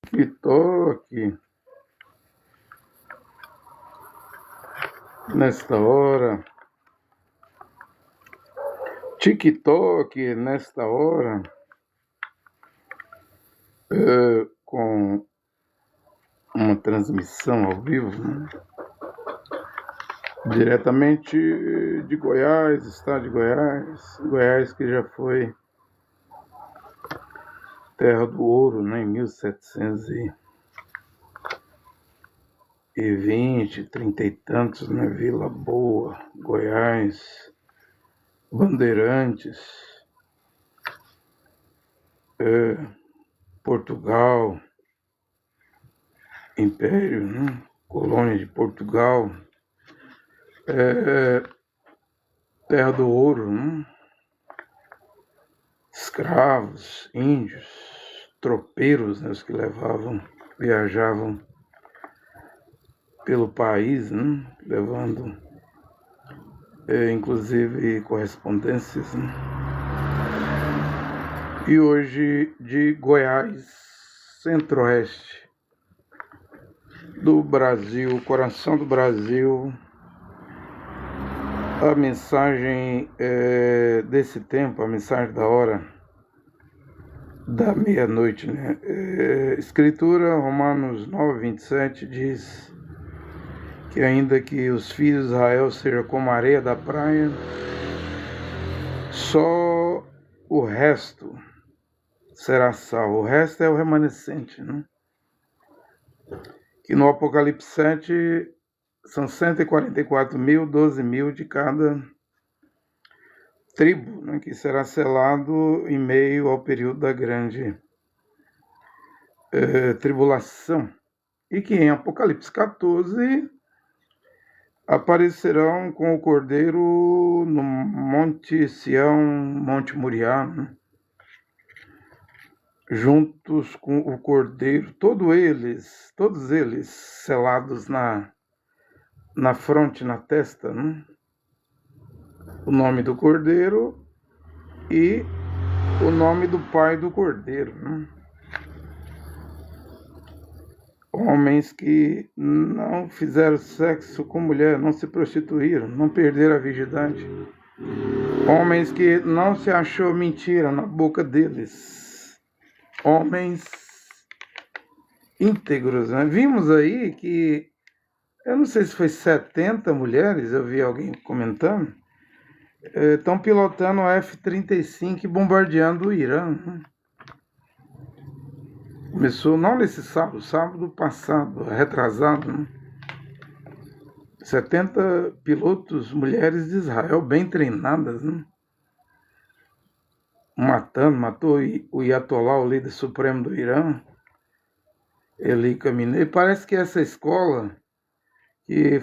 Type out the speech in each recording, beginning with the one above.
TikTok, nesta hora. TikTok, nesta hora, com uma transmissão ao vivo, né? Diretamente de Goiás, estado de Goiás. Goiás que já foi terra do ouro, né, em 1720, 30 e tantos, né, Vila Boa, Goiás, Bandeirantes, Portugal, Império, né, colônia de Portugal, terra do ouro, né, escravos, índios, tropeiros, né, os que viajavam pelo país, né, levando inclusive correspondências, né? E hoje de Goiás, centro-oeste do Brasil, coração do Brasil, a mensagem desse tempo, a mensagem da hora da meia-noite, né? Escritura, Romanos 9, 27, diz que ainda que os filhos de Israel sejam como a areia da praia, só o resto será salvo. O resto é o remanescente, né? Que no Apocalipse 7 são 144 mil, 12 mil de cada tribo, né? Que será selado em meio ao período da grande tribulação. E que em Apocalipse 14 aparecerão com o Cordeiro no Monte Sião, Monte Moriá, né? Juntos com o Cordeiro, todos eles selados na fronte, na testa, né? O nome do Cordeiro e o nome do pai do Cordeiro, né? Homens que não fizeram sexo com mulher, não se prostituíram, não perderam a virgindade. Homens que não se achou mentira na boca deles. Homens íntegros, né? Vimos aí que, eu não sei se foi 70 mulheres, eu vi alguém comentando, estão pilotando o F-35 e bombardeando o Irã, né? Começou não nesse sábado passado, retrasado, né? 70 pilotos, mulheres de Israel, bem treinadas, né? Matou o Ayatollah, o líder supremo do Irã, Eli Khamenei. Parece que essa escola, que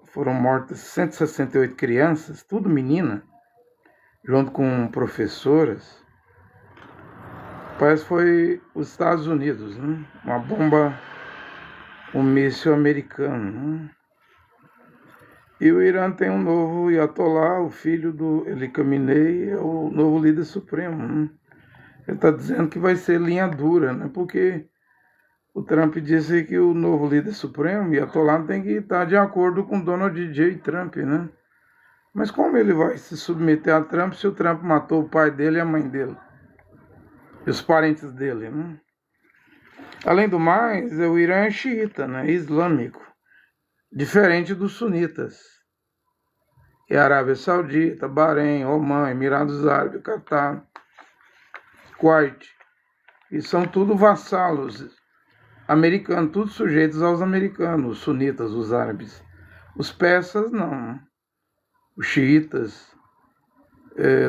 foram mortas 168 crianças, tudo menina, junto com professoras, parece que foi os Estados Unidos, né? Uma bomba, um míssil americano, né? E o Irã tem um novo Ayatollah, o filho do Eli Khamenei, é o novo líder supremo, né? Ele está dizendo que vai ser linha dura, né? Porque o Trump disse que o novo líder supremo, Ayatollah, tem que estar de acordo com Donald J. Trump, né? Mas como ele vai se submeter a Trump se o Trump matou o pai dele e a mãe dele? E os parentes dele, né? Além do mais, o Irã é xiita, né? Islâmico. Diferente dos sunitas. E a Arábia Saudita, Bahrein, Omã, Emirados Árabes, Catar, Kuwait. E são tudo vassalos americanos, tudo sujeitos aos americanos, os sunitas, os árabes. Os persas, não. Os xiitas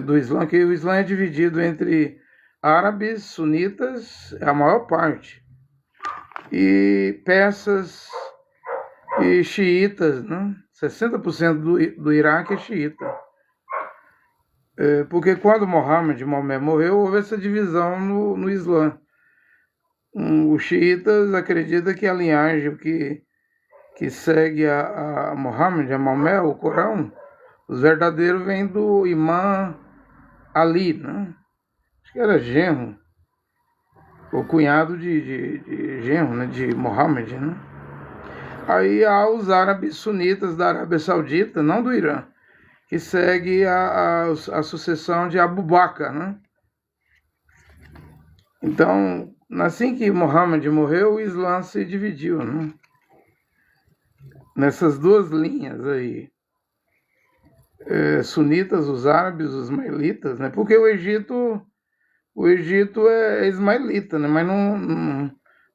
do Islã, que o Islã é dividido entre árabes, sunitas, é a maior parte, e persas e xiitas, né? 60% do Iraque é xiita. Porque quando Maomé morreu, houve essa divisão no Islã. Os xiitas acreditam que a linhagem que segue a Muhammad, a Maomé, o Corão, os verdadeiros vêm do Imã Ali, né? Acho que era genro o cunhado de genro, né, de Mohammed, né? Aí há os árabes sunitas da Arábia Saudita, não do Irã, que segue a sucessão de Abu Bakr, né? Então, assim que Mohammed morreu, o Islã se dividiu, né? Nessas duas linhas aí, sunitas, os árabes, os ismaelitas, né? Porque o Egito é ismaelita, né? Mas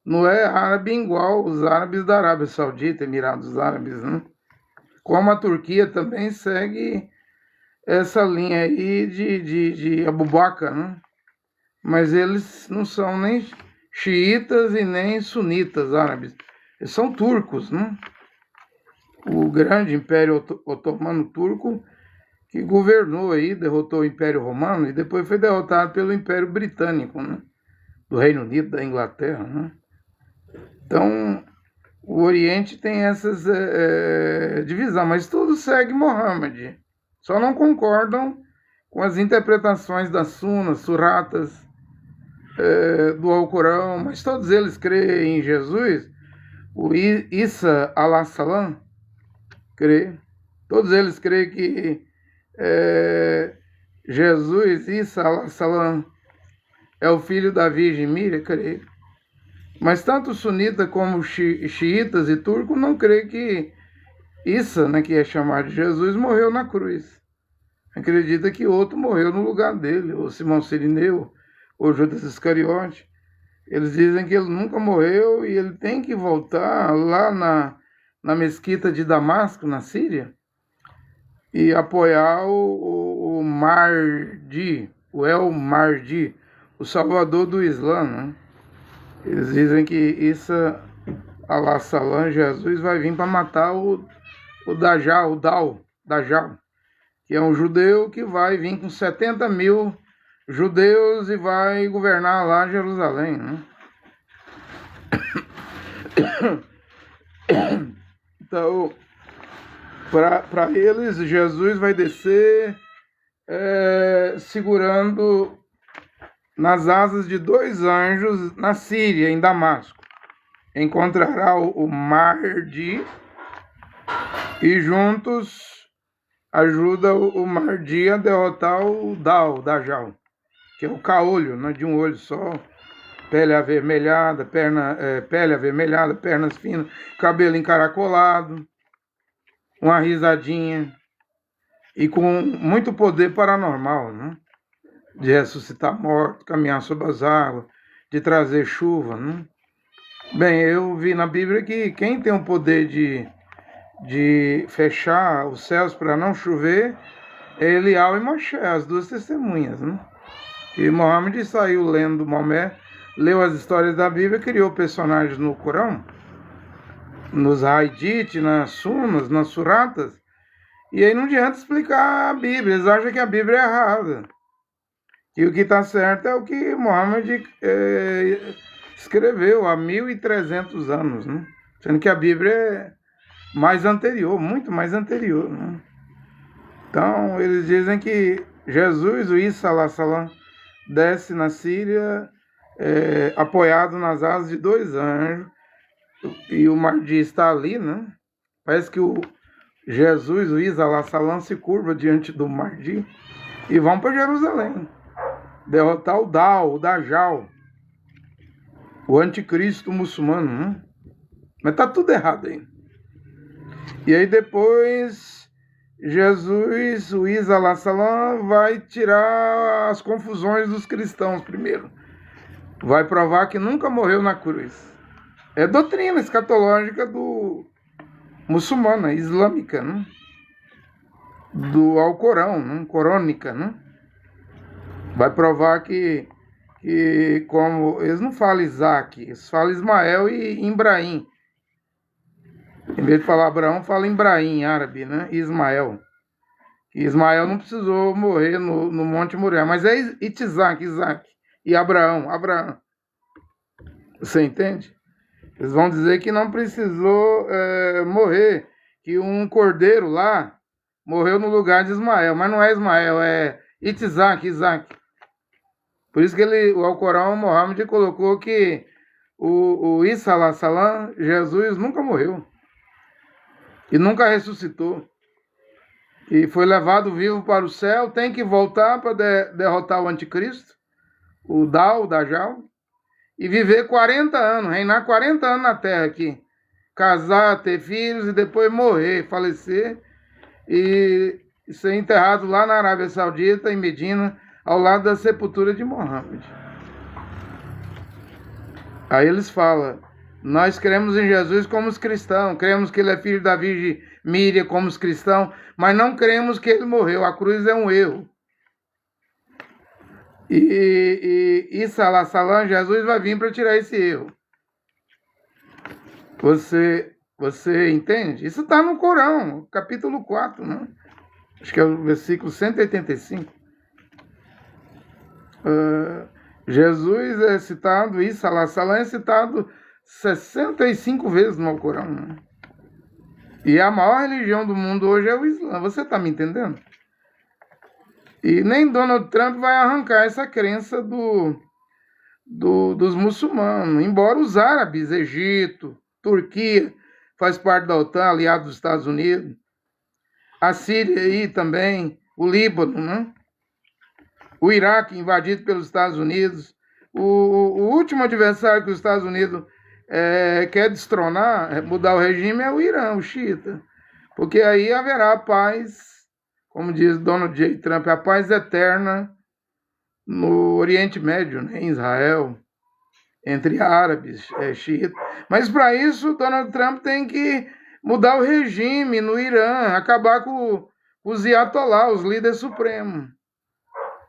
não é árabe igual os árabes da Arábia Saudita, Emirados Árabes, né? Como a Turquia também segue essa linha aí de Abu Bakr, né? Mas eles não são nem xiitas e nem sunitas árabes. Eles são turcos, né? O grande Império Otomano Turco que governou aí, derrotou o Império Romano e depois foi derrotado pelo Império Britânico, né? Do Reino Unido, da Inglaterra, né? Então, o Oriente tem essas divisões, mas tudo segue Mohammed. Só não concordam com as interpretações das sunas, suratas, do Alcorão, mas todos eles creem em Jesus. O Isa al-Salam crê. Todos eles creem que Jesus, Isa al-Salam, é o filho da Virgem Miriam, crê. Mas tanto sunita como xiitas e turcos não creem que Isa, né, que é chamado de Jesus, morreu na cruz. Acredita que outro morreu no lugar dele, ou Simão Sirineu, ou Judas Iscariote. Eles dizem que ele nunca morreu e ele tem que voltar lá na mesquita de Damasco, na Síria, e apoiar o Mahdi, o El Mahdi, o salvador do Islã, né? Eles dizem que Isa al-Salam, Jesus, vai vir para matar o Dajjal, Dajjal, que é um judeu que vai vir com 70 mil judeus e vai governar lá Jerusalém, né? Então, para eles, Jesus vai descer segurando nas asas de 2 anjos na Síria, em Damasco. Encontrará o Mahdi e juntos ajuda o Mahdi a derrotar o Dajjal, que é o caolho, né, de um olho só, pele avermelhada, pele avermelhada, pernas finas, cabelo encaracolado, uma risadinha e com muito poder paranormal, né? De ressuscitar mortos, caminhar sobre as águas, de trazer chuva, né? Bem, eu vi na Bíblia que quem tem o poder de fechar os céus para não chover é Elial e Moshe, as 2 testemunhas, né? E Mohammed saiu lendo Maomé, leu as histórias da Bíblia, criou personagens no Corão, nos Hadith, nas Sunas, nas Suratas, e aí não adianta explicar a Bíblia, eles acham que a Bíblia é errada. E o que está certo é o que Mohammed escreveu há 1.300 anos, né? Sendo que a Bíblia é mais anterior, muito mais anterior, né? Então, eles dizem que Jesus, o Isa al-Salam, desce na Síria apoiado nas asas de 2 anjos, e o Mahdi está ali, né? Parece que o Jesus, o Isa al-Salam, se curva diante do Mahdi e vão para Jerusalém derrotar o Dajjal, o anticristo muçulmano, né? Mas tá tudo errado aí. E aí depois Jesus, o Isa al-Salam, vai tirar as confusões dos cristãos primeiro. Vai provar que nunca morreu na cruz. É doutrina escatológica do muçulmana, islâmica, né? Do Alcorão, né? Corônica, né? Vai provar que como eles não falam Isaac, eles falam Ismael e Ibrahim. Em vez de falar Abraão, fala Ibrahim, em árabe, né? Ismael. E Ismael não precisou morrer no Monte Moriá, mas é Isaac e Abraão. Você entende? Eles vão dizer que não precisou morrer, que um cordeiro lá morreu no lugar de Ismael, mas não é Ismael, é Isaac. Por isso que o Alcorão, Mohammed colocou que o Isa salam, Jesus nunca morreu e nunca ressuscitou. E foi levado vivo para o céu, tem que voltar para derrotar o anticristo, o Dajjal, e viver 40 anos, reinar 40 anos na terra aqui. Casar, ter filhos e depois morrer, falecer e ser enterrado lá na Arábia Saudita, em Medina, ao lado da sepultura de Mohammed. Aí eles falam, nós cremos em Jesus como os cristãos, cremos que ele é filho da Virgem Miriam como os cristãos, mas não cremos que ele morreu, a cruz é um erro. E Isa salam, Jesus vai vir para tirar esse erro. Você entende? Isso está no Corão, capítulo 4, né? Acho que é o versículo 185. Jesus é citado, Isa salam é citado 65 vezes no Corão, né? E a maior religião do mundo hoje é o Islã. Você está me entendendo? E nem Donald Trump vai arrancar essa crença dos muçulmanos. Embora os árabes, Egito, Turquia, faz parte da OTAN, aliado dos Estados Unidos. A Síria aí também, o Líbano, né? O Iraque invadido pelos Estados Unidos. O último adversário que os Estados Unidos quer destronar, mudar o regime, é o Irã, o xiita. Porque aí haverá paz, como diz Donald J. Trump, a paz eterna no Oriente Médio, né, em Israel, entre árabes, xiitas. Mas para isso, Donald Trump tem que mudar o regime no Irã, acabar com os Ayatollah, os líderes supremos.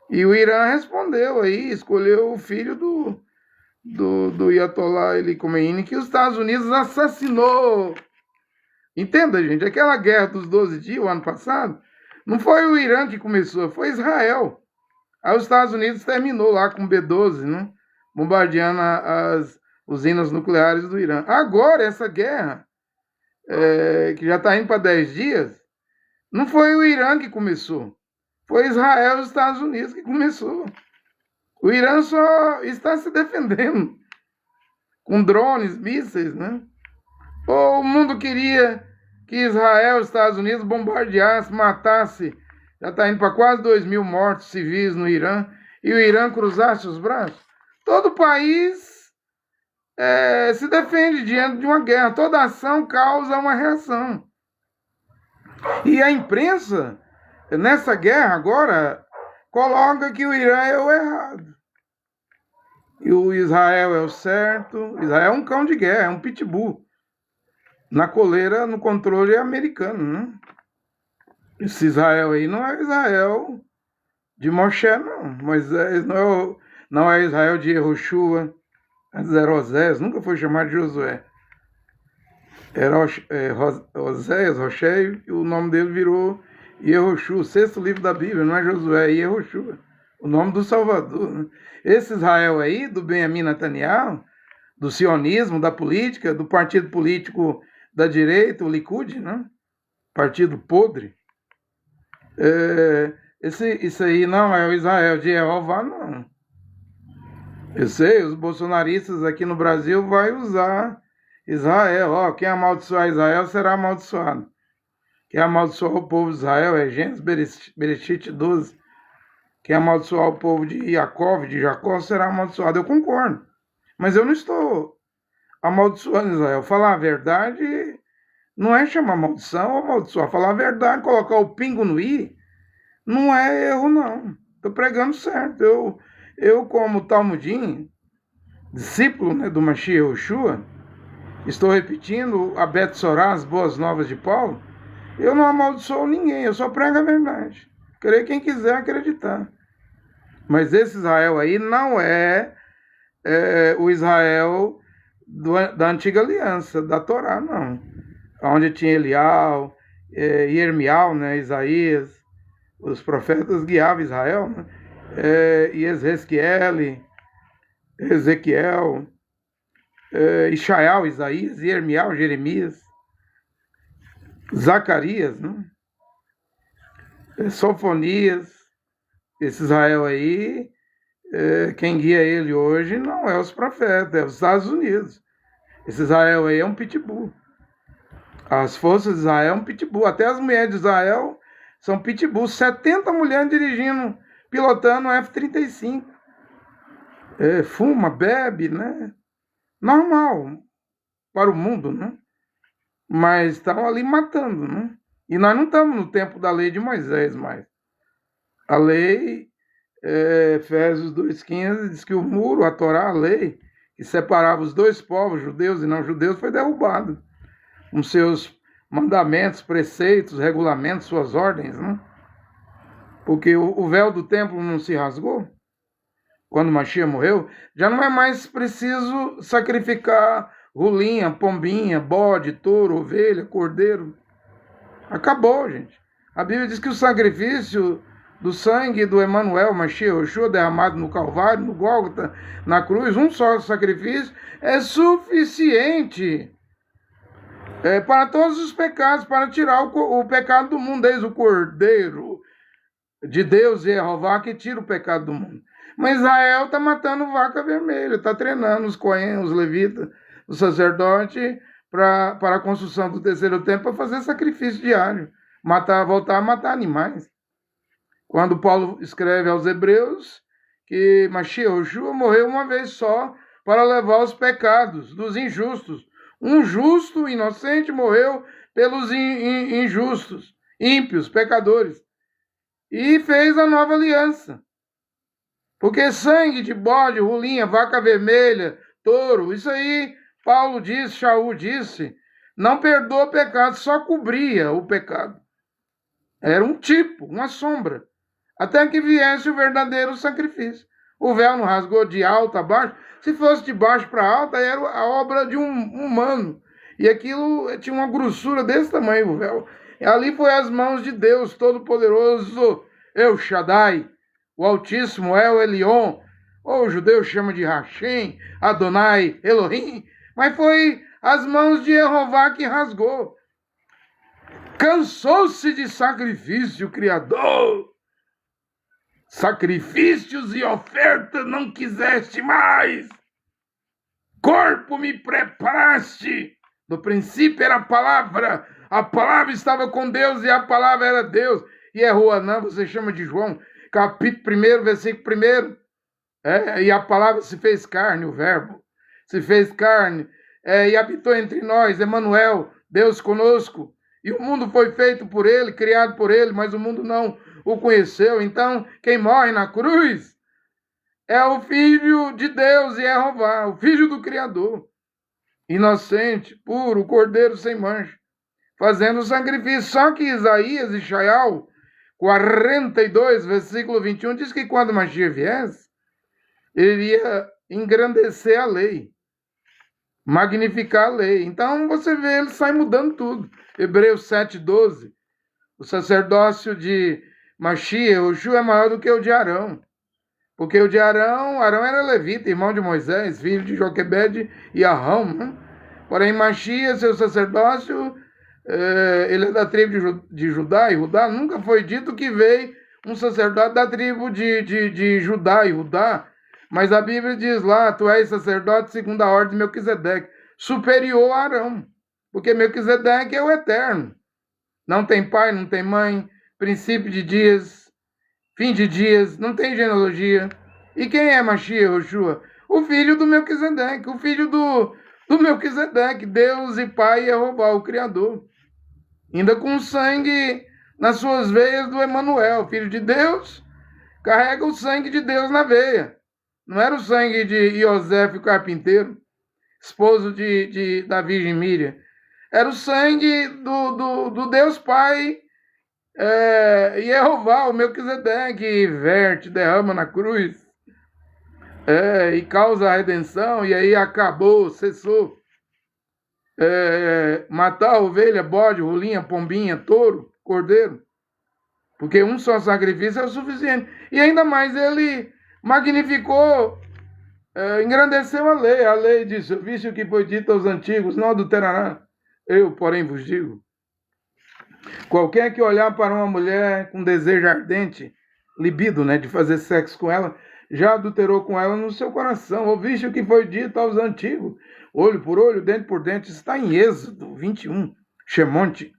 E o Irã respondeu aí, escolheu o filho do Ayatollah Ali Khomeini, que os Estados Unidos assassinou. Entenda, gente, aquela guerra dos 12 dias, o ano passado, não foi o Irã que começou, foi Israel. Aí os Estados Unidos terminou lá com o B-12, né? Bombardeando as usinas nucleares do Irã. Agora, essa guerra, que já está indo para 10 dias, não foi o Irã que começou. Foi Israel e os Estados Unidos que começou. O Irã só está se defendendo com drones, mísseis, né? Ou o mundo queria que Israel e os Estados Unidos bombardeasse, matasse, já está indo para quase 2.000 mortos civis no Irã, e o Irã cruzasse os braços? Todo país se defende diante de uma guerra. Toda ação causa uma reação. E a imprensa, nessa guerra agora, coloca que o Irã é o errado. E o Israel é o certo. Israel é um cão de guerra, é um pitbull. Na coleira, no controle americano, né? Esse Israel aí não é Israel de Moshe, não. Moisés não é Israel de Yehoshua, era Osés, nunca foi chamado de Josué. Era Oséias, Rochei, e o nome dele virou Yehoshua, o 6º livro da Bíblia, não é Josué, é Yehoshua, o nome do Salvador, né? Esse Israel aí, do Benjamin Netanyahu, do sionismo, da política, do partido político da direita, o Likud, né? Partido podre. Isso aí não é o Israel de Jeová, não. Eu sei, os bolsonaristas aqui no Brasil vão usar Israel. Quem amaldiçoar Israel será amaldiçoado. Quem amaldiçoar o povo de Israel é Gênesis Bereshit 12. Quem amaldiçoar o povo de Jacó, será amaldiçoado. Eu concordo. Mas eu não estou amaldiçoando Israel. Falar a verdade não é chamar maldição ou amaldiçoar. Falar a verdade, colocar o pingo no i, não é erro, não. Estou pregando certo. Eu como Talmudim, discípulo, né, do Mashiach Yehoshua, estou repetindo a Bet Sorá, as boas novas de Paulo, eu não amaldiçoo ninguém, eu só prego a verdade. Creio quem quiser acreditar. Mas esse Israel aí não é o Israel da antiga aliança, da Torá, não. Onde tinha Elial, Yermial, né, Isaías, os profetas guiavam Israel, né? E Ezequiel, Ishael, Isaías, Yermial, Jeremias, Zacarias, né? Sofonias. Esse Israel aí quem guia ele hoje não é os profetas, é os Estados Unidos. Esse Israel aí é um pitbull. As forças de Israel é um pitbull. Até as mulheres de Israel são pitbull. 70 mulheres dirigindo, pilotando F-35. Fuma, bebe, né? Normal para o mundo, né? Mas estão ali matando, né? E nós não estamos no tempo da lei de Moisés mais. A lei, Efésios 2,15, diz que o muro, a Torá, a lei, que separava os dois povos, judeus e não judeus, foi derrubado. Com seus mandamentos, preceitos, regulamentos, suas ordens, né? Porque o véu do templo não se rasgou quando Mashiach morreu. Já não é mais preciso sacrificar rolinha, pombinha, bode, touro, ovelha, cordeiro. Acabou, gente. A Bíblia diz que o sacrifício do sangue do Emanuel, Mashiach, Yeshua, derramado no Calvário, no Gólgota, na cruz, um só sacrifício, é suficiente para todos os pecados, para tirar o pecado do mundo. Eis o Cordeiro de Deus, Jeová, que tira o pecado do mundo. Mas Israel está matando vaca vermelha, está treinando os cohen, os levitas, os sacerdotes, para a construção do terceiro templo, para fazer sacrifício diário, voltar a matar animais. Quando Paulo escreve aos Hebreus que Mashiach Yeshua morreu uma vez só para levar os pecados dos injustos. Um justo, inocente, morreu pelos injustos, ímpios, pecadores. E fez a nova aliança. Porque sangue de bode, rolinha, vaca vermelha, touro, isso aí, Paulo disse, Shaul disse, não perdoa o pecado, só cobria o pecado. Era um tipo, uma sombra. Até que viesse o verdadeiro sacrifício. O véu não rasgou de alto a baixo. Se fosse de baixo para alto, era a obra de um humano. E aquilo tinha uma grossura desse tamanho, o véu. E ali foi as mãos de Deus Todo-Poderoso, El Shaddai, o Altíssimo, El Elyon. O judeu chama de Hashem, Adonai, Elohim. Mas foi as mãos de Jeová que rasgou. Cansou-se de sacrifício, Criador. Sacrifícios e ofertas não quiseste mais. Corpo me preparaste. No princípio era a palavra estava com Deus e a palavra era Deus. E é Ruanã, você chama de João, capítulo 1, versículo 1. E a palavra se fez carne, o verbo se fez carne, e habitou entre nós, Emanuel, Deus conosco. E o mundo foi feito por ele, criado por ele, mas o mundo não o conheceu. Então, quem morre na cruz é o Filho de Deus, Jeová, o Filho do Criador, inocente, puro, o Cordeiro sem mancha, fazendo o sacrifício. Só que Isaías e Shaul 42, versículo 21, diz que quando Mashiach viesse, ele iria engrandecer a lei, magnificar a lei. Então, você vê, ele sai mudando tudo. Hebreus 7,12, o sacerdócio de Mashiach, o Yeshua, é maior do que o de Arão. Porque o de Arão era levita, irmão de Moisés, filho de Joquebede e Arão, né? Porém, Mashiach, seu sacerdócio, ele é da tribo de Judá, e Judá nunca foi dito que veio um sacerdote da tribo de Judá e Judá. Mas a Bíblia diz lá, tu és sacerdote segundo a ordem de Melquisedeque, superior a Arão. Porque Melquisedeque é o eterno. Não tem pai, não tem mãe, princípio de dias, fim de dias, não tem genealogia. E quem é Mashiach, Yeshua? O filho do Melquisedeque, o filho do Melquisedeque, Deus e Pai Jeová, o Criador. Ainda com sangue nas suas veias do Emanuel, filho de Deus, carrega o sangue de Deus na veia. Não era o sangue de Iosef, o carpinteiro, esposo da Virgem Miriam. Era o sangue do Deus Pai, Jeová, o Melquisedeque, que verte, derrama na cruz, e causa a redenção, e aí acabou, cessou. Matar ovelha, bode, rolinha, pombinha, touro, cordeiro, porque um só sacrifício é o suficiente. E ainda mais ele magnificou, engrandeceu a lei disse, viste o que foi dito aos antigos, não adulterará, eu porém vos digo, qualquer que olhar para uma mulher com desejo ardente, libido, né, de fazer sexo com ela, já adulterou com ela no seu coração. Ouviste o que foi dito aos antigos, olho por olho, dente por dente. Isso está em Êxodo 21, Shemonte.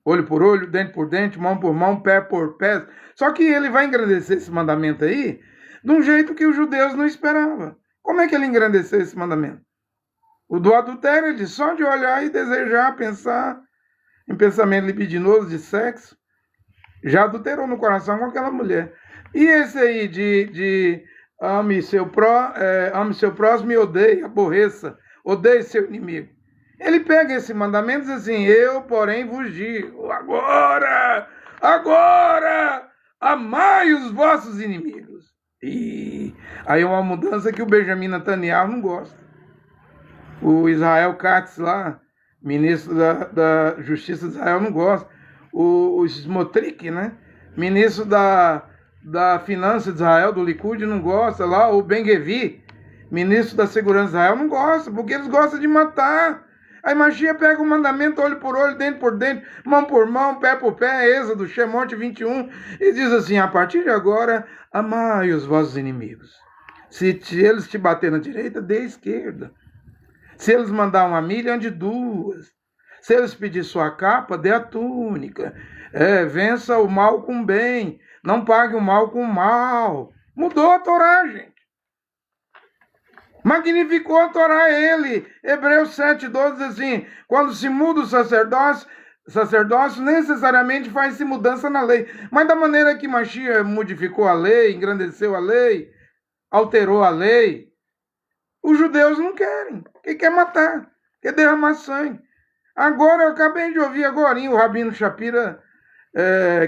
Olho por olho, dente por dente, mão por mão, pé por pé. Só que ele vai engrandecer esse mandamento aí de um jeito que os judeus não esperavam. Como é que ele engrandeceu esse mandamento? O do adultério, ele só de olhar e desejar, pensar em pensamento libidinoso de sexo, já adulterou no coração com aquela mulher. E esse aí de ame seu próximo e odeie, aborreça, odeie seu inimigo. Ele pega esse mandamento e diz assim, eu, porém, vos digo, agora, amai os vossos inimigos. E aí é uma mudança que o Benjamin Netanyahu não gosta. O Israel Katz lá, ministro da Justiça de Israel, não gosta. O Smotrich, né? Ministro da Finanças de Israel, do Likud, não gosta. Lá o Ben-Gvir, ministro da Segurança de Israel, não gosta, porque eles gostam de matar. Aí Mashiach pega o mandamento olho por olho, dente por dente, mão por mão, pé por pé, Êxodo, Shemonte 21, e diz assim, a partir de agora, amai os vossos inimigos. Se eles te bater na direita, dê à esquerda. Se eles mandar uma milha, ande duas. Se eles pedir sua capa, dê a túnica. Vença o mal com o bem. Não pague o mal com o mal. Mudou a Torá, gente. Magnificou a Torá ele. Hebreus 7,12 diz assim, quando se muda o sacerdócio necessariamente faz-se mudança na lei. Mas da maneira que Mashiach modificou a lei, engrandeceu a lei, alterou a lei, os judeus não querem, porque quer matar, quer derramar sangue. Agora, eu acabei de ouvir agora o Rabino Shapira,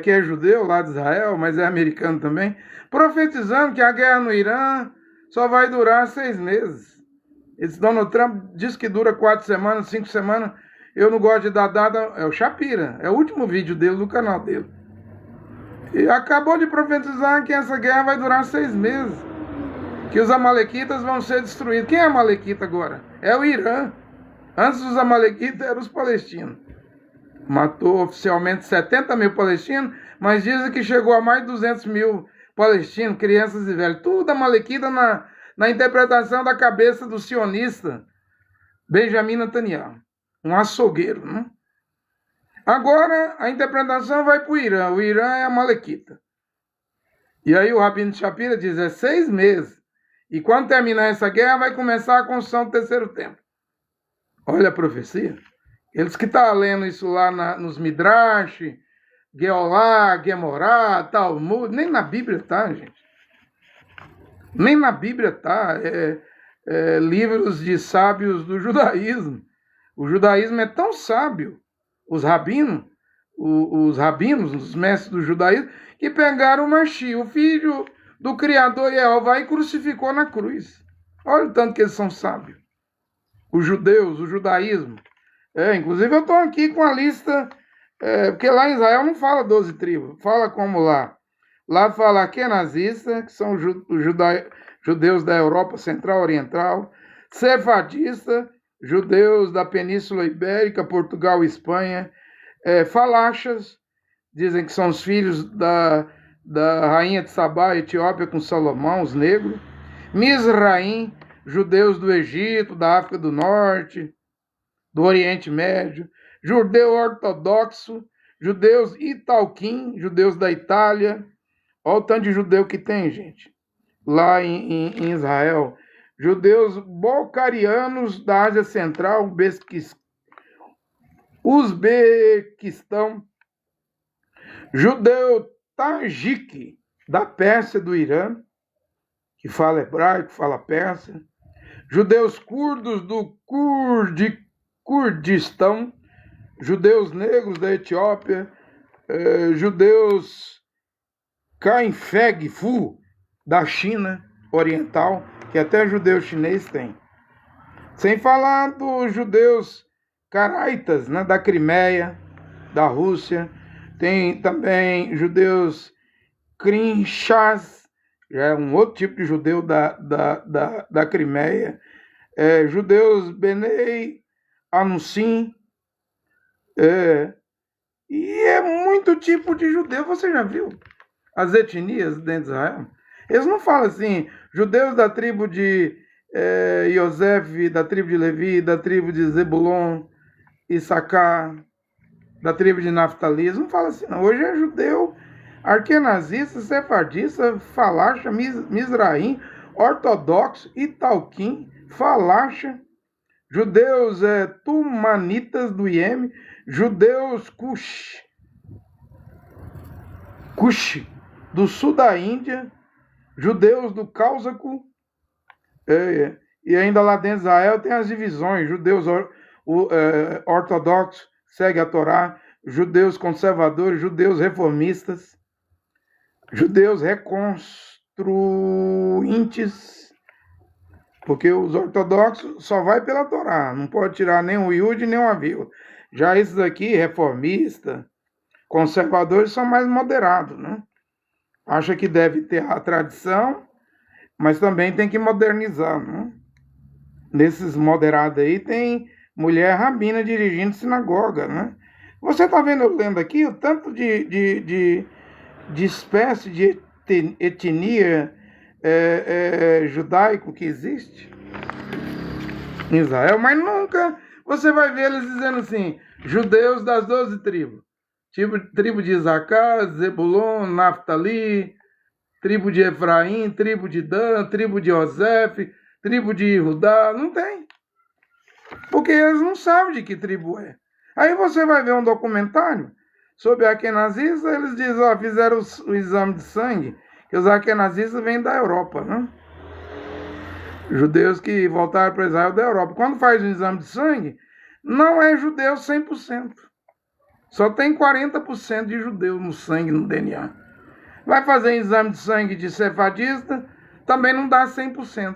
que é judeu lá de Israel, mas é americano também, profetizando que a guerra no Irã só vai durar 6 meses. Esse Donald Trump diz que dura 4 semanas, 5 semanas. Eu não gosto de dar data, é o Shapira, é o último vídeo dele do canal dele. E acabou de profetizar que essa guerra vai durar 6 meses. Que os amalequitas vão ser destruídos. Quem é amalequita agora? É o Irã. Antes dos amalequitas eram os palestinos. Matou oficialmente 70 mil palestinos, mas dizem que chegou a mais de 200 mil palestinos, crianças e velhos. Tudo amalequita na interpretação da cabeça do sionista Benjamin Netanyahu. Um açougueiro, né? Agora a interpretação vai para o Irã. O Irã é amalequita. E aí o Rabino Shapira diz, 6 meses. E quando terminar essa guerra, vai começar a construção do terceiro templo. Olha a profecia. Eles que estão lendo isso lá nos Midrash, Geolá, Gemorá, Talmud, nem na Bíblia tá, gente. Nem na Bíblia tá. Livros de sábios do judaísmo. O judaísmo é tão sábio, os rabinos, os mestres do judaísmo, que pegaram o Mashiach, o filho do Criador Jeová, e crucificou na cruz. Olha o tanto que eles são sábios. Os judeus, o judaísmo. Inclusive eu estou aqui com a lista, porque lá em Israel não fala 12 tribos, fala como lá. Lá fala Kenazista, que são os judeus da Europa Central Oriental, Sefardista, judeus da Península Ibérica, Portugal e Espanha, Falachas, dizem que são os filhos da rainha de Sabá, Etiópia, com Salomão, os negros. Mizraim, judeus do Egito, da África do Norte, do Oriente Médio. Judeu ortodoxo, judeus Italquim, judeus da Itália. Olha o tanto de judeu que tem, gente, lá em Israel. Judeus bolcarianos da Ásia Central, Uzbequistão. Judeu Tajik, da Pérsia, do Irã, que fala hebraico, fala persa. Judeus curdos do Kurdistão. Judeus negros da Etiópia. Judeus Kainfeg-Fu, da China Oriental, que até judeu chinês tem. Sem falar dos judeus caraitas, né, da Crimeia, da Rússia. Tem também judeus Krinchas, já é um outro tipo de judeu da Crimeia. Judeus Benei Anussim. E é muito tipo de judeu, você já viu as etnias dentro de Israel? Eles não falam assim, judeus da tribo de Iosef, da tribo de Levi, da tribo de Zebulon, Issacar, da tribo de Naftali. Eles não falam assim, não. Hoje é judeu, arquenazista, sefardista, falacha, mizraim, ortodoxo, italquim, falacha, judeus tumanitas do Iêmen, judeus Cush do sul da Índia, judeus do Cáucaso, e ainda lá dentro de Israel tem as divisões, judeus ortodoxos, segue a Torá, judeus conservadores, judeus reformistas, judeus reconstruintes, porque os ortodoxos só vai pela Torá, não pode tirar nem um iude nem uma vírgula. Já esses aqui, reformistas, conservadores, são mais moderados, né? Acha que deve ter a tradição, mas também tem que modernizar, né? Nesses moderados aí tem mulher rabina dirigindo sinagoga, né? Você está vendo, eu lendo aqui, o tanto de espécie de etnia judaico que existe em Israel, mas nunca você vai ver eles dizendo assim, judeus das 12 tribos. Tribo de Issacar, Zebulon, Naftali, tribo de Efraim, tribo de Dan, tribo de Yosef, tribo de Judá, não tem. Porque eles não sabem de que tribo é. Aí você vai ver um documentário sobre Akenazistas, eles dizem, ó, fizeram o exame de sangue, que os Akenazistas vêm da Europa, né? Judeus que voltaram para Israel da Europa. Quando faz um exame de sangue, não é judeu 100%. Só tem 40% de judeu no sangue, no DNA. Vai fazer exame de sangue de sefardista, também não dá 100%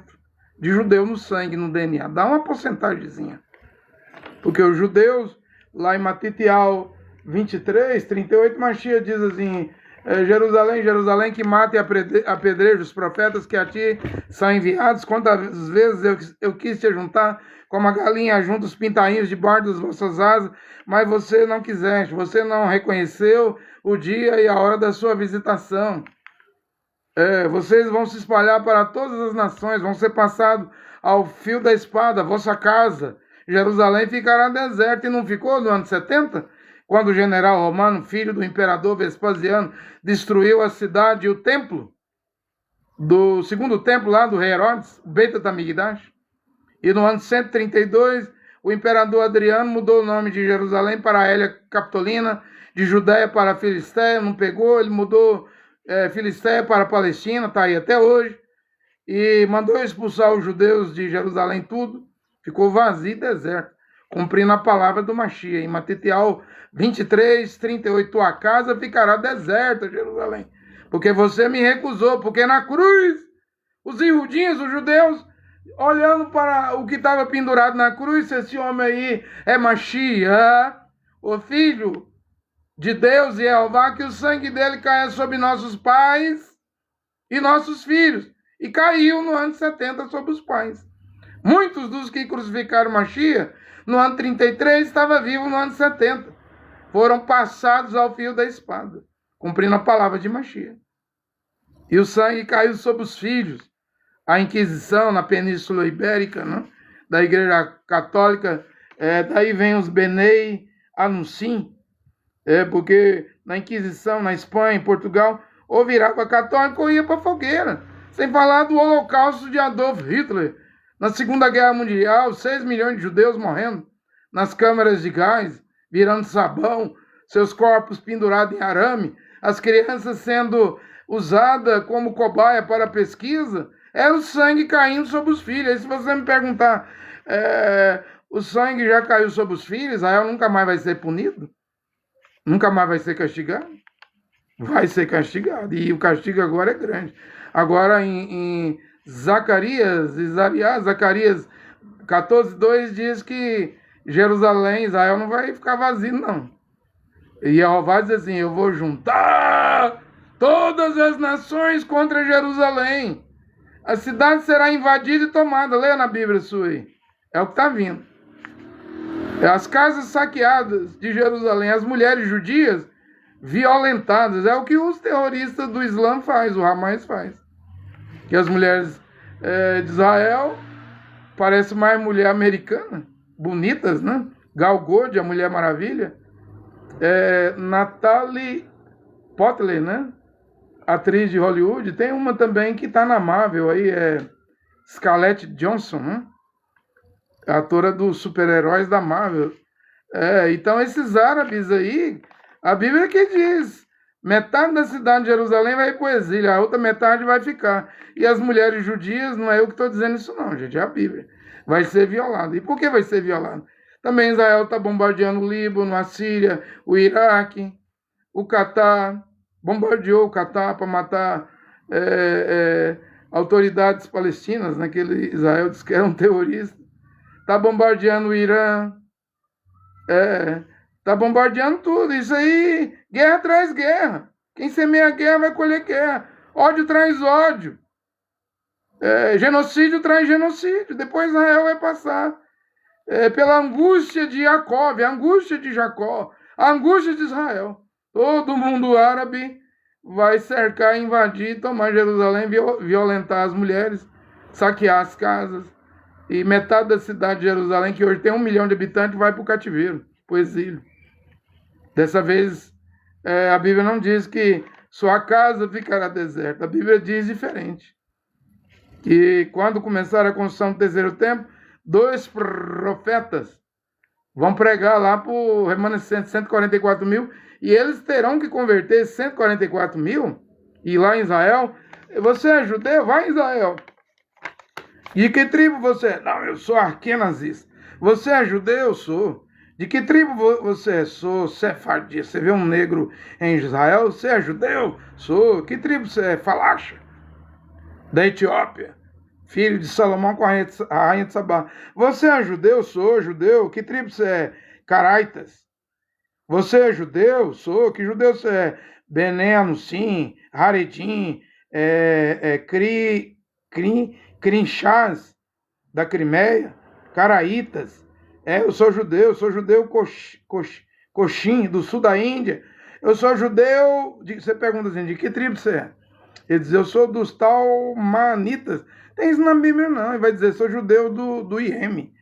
de judeu no sangue, no DNA. Dá uma porcentagemzinha. Porque os judeus, lá em Matitial 23, 38, Mashiach diz assim, Jerusalém, Jerusalém, que mata e apedreja os profetas que a ti são enviados. Quantas vezes eu quis te juntar, como a galinha junta os pintainhos debaixo das vossas asas, mas você não quiseste, você não reconheceu o dia e a hora da sua visitação. Vocês vão se espalhar para todas as nações, vão ser passados ao fio da espada, a vossa casa. Jerusalém ficará deserta, e não ficou no ano 70? Quando o general romano, filho do imperador Vespasiano, destruiu a cidade e o templo, do segundo templo lá do rei Herodes, o Beit HaMikdash. E no ano 132, o imperador Adriano mudou o nome de Jerusalém para Hélia Capitolina, de Judéia para Filistéia, não pegou, ele mudou Filistéia para Palestina, está aí até hoje, e mandou expulsar os judeus de Jerusalém tudo, ficou vazio e deserto, cumprindo a palavra do Mashiach. Em Matitial 23, 38, tua casa ficará deserta, Jerusalém, porque você me recusou, porque na cruz, os iudinhos, os judeus, olhando para o que estava pendurado na cruz, esse homem aí é Mashiach, o filho de Deus e Jeová, que o sangue dele caia sobre nossos pais e nossos filhos. E caiu no ano 70 sobre os pais. Muitos dos que crucificaram Mashiach no ano 33 estavam vivos no ano 70. Foram passados ao fio da espada, cumprindo a palavra de Mashiach. E o sangue caiu sobre os filhos. A Inquisição na Península Ibérica, né, da Igreja Católica, daí vem os Benei Anuncim, porque na Inquisição, na Espanha, em Portugal, ou virava católico ou ia para a fogueira. Sem falar do Holocausto de Adolf Hitler. Na Segunda Guerra Mundial, 6 milhões de judeus morrendo nas câmaras de gás, virando sabão, seus corpos pendurados em arame, as crianças sendo usadas como cobaia para pesquisa. Era o sangue caindo sobre os filhos. Aí se você me perguntar, o sangue já caiu sobre os filhos, Israel nunca mais vai ser punido? Nunca mais vai ser castigado? Vai ser castigado. E o castigo agora é grande. Agora em Zacarias 14:2 diz que Jerusalém, Israel não vai ficar vazio, não. E Jeová diz assim, eu vou juntar todas as nações contra Jerusalém. A cidade será invadida e tomada. Leia na Bíblia sua aí. É o que está vindo. As casas saqueadas de Jerusalém, as mulheres judias violentadas. É o que os terroristas do Islã fazem, o Hamas faz. que as mulheres de Israel parecem mais mulher americana, bonitas, né? Gal Gadot, a Mulher Maravilha, Natalie Portman, né? Atriz de Hollywood. Tem uma também que tá na Marvel aí, Scarlett Johansson, né? Atora dos super-heróis da Marvel. Então esses árabes aí, a Bíblia que diz, metade da cidade de Jerusalém vai ir para o exílio, a outra metade vai ficar. E as mulheres judias, não é eu que estou dizendo isso não, gente, é a Bíblia. Vai ser violado. E por que vai ser violado? Também Israel está bombardeando o Líbano, a Síria, o Iraque, o Catar, bombardeou o Catar para matar autoridades palestinas, naquele Israel disse que era um terrorista. Está bombardeando o Irã, tá bombardeando tudo. Isso aí, guerra traz guerra. Quem semeia guerra vai colher guerra. Ódio traz ódio. Genocídio traz genocídio. Depois Israel vai passar pela angústia de Jacó, a angústia de Jacó, a angústia de Israel. Todo mundo árabe vai cercar, invadir, tomar Jerusalém, violentar as mulheres, saquear as casas. E metade da cidade de Jerusalém, que hoje tem 1 milhão de habitantes, vai para o cativeiro, para o exílio. Dessa vez, a Bíblia não diz que sua casa ficará deserta. A Bíblia diz diferente. Que quando começar a construção do terceiro templo, 2 profetas vão pregar lá para o remanescente, 144 mil, e eles terão que converter 144 mil, e lá em Israel, você é judeu? Vai em Israel. De que tribo você é? Não, eu sou arquenazista. Você é judeu? Eu sou. De que tribo você é? Sou sefardita. Você vê um negro em Israel? Você é judeu? Sou. Que tribo você é? Falaxa. Da Etiópia. Filho de Salomão com a rainha de Sabá. Você é judeu? Sou judeu. Que tribo você é? Caraitas. Você é judeu? Sou. Que judeu você é? Bené, Anussim, Haredim, Crinchás, da Crimeia, Caraítas. Eu sou judeu Coxim, do sul da Índia. Eu sou judeu. Você pergunta assim, de que tribo você é? Ele diz, eu sou dos Talmanitas. Tem isso na Bíblia não. Ele vai dizer, sou judeu do Iêmen.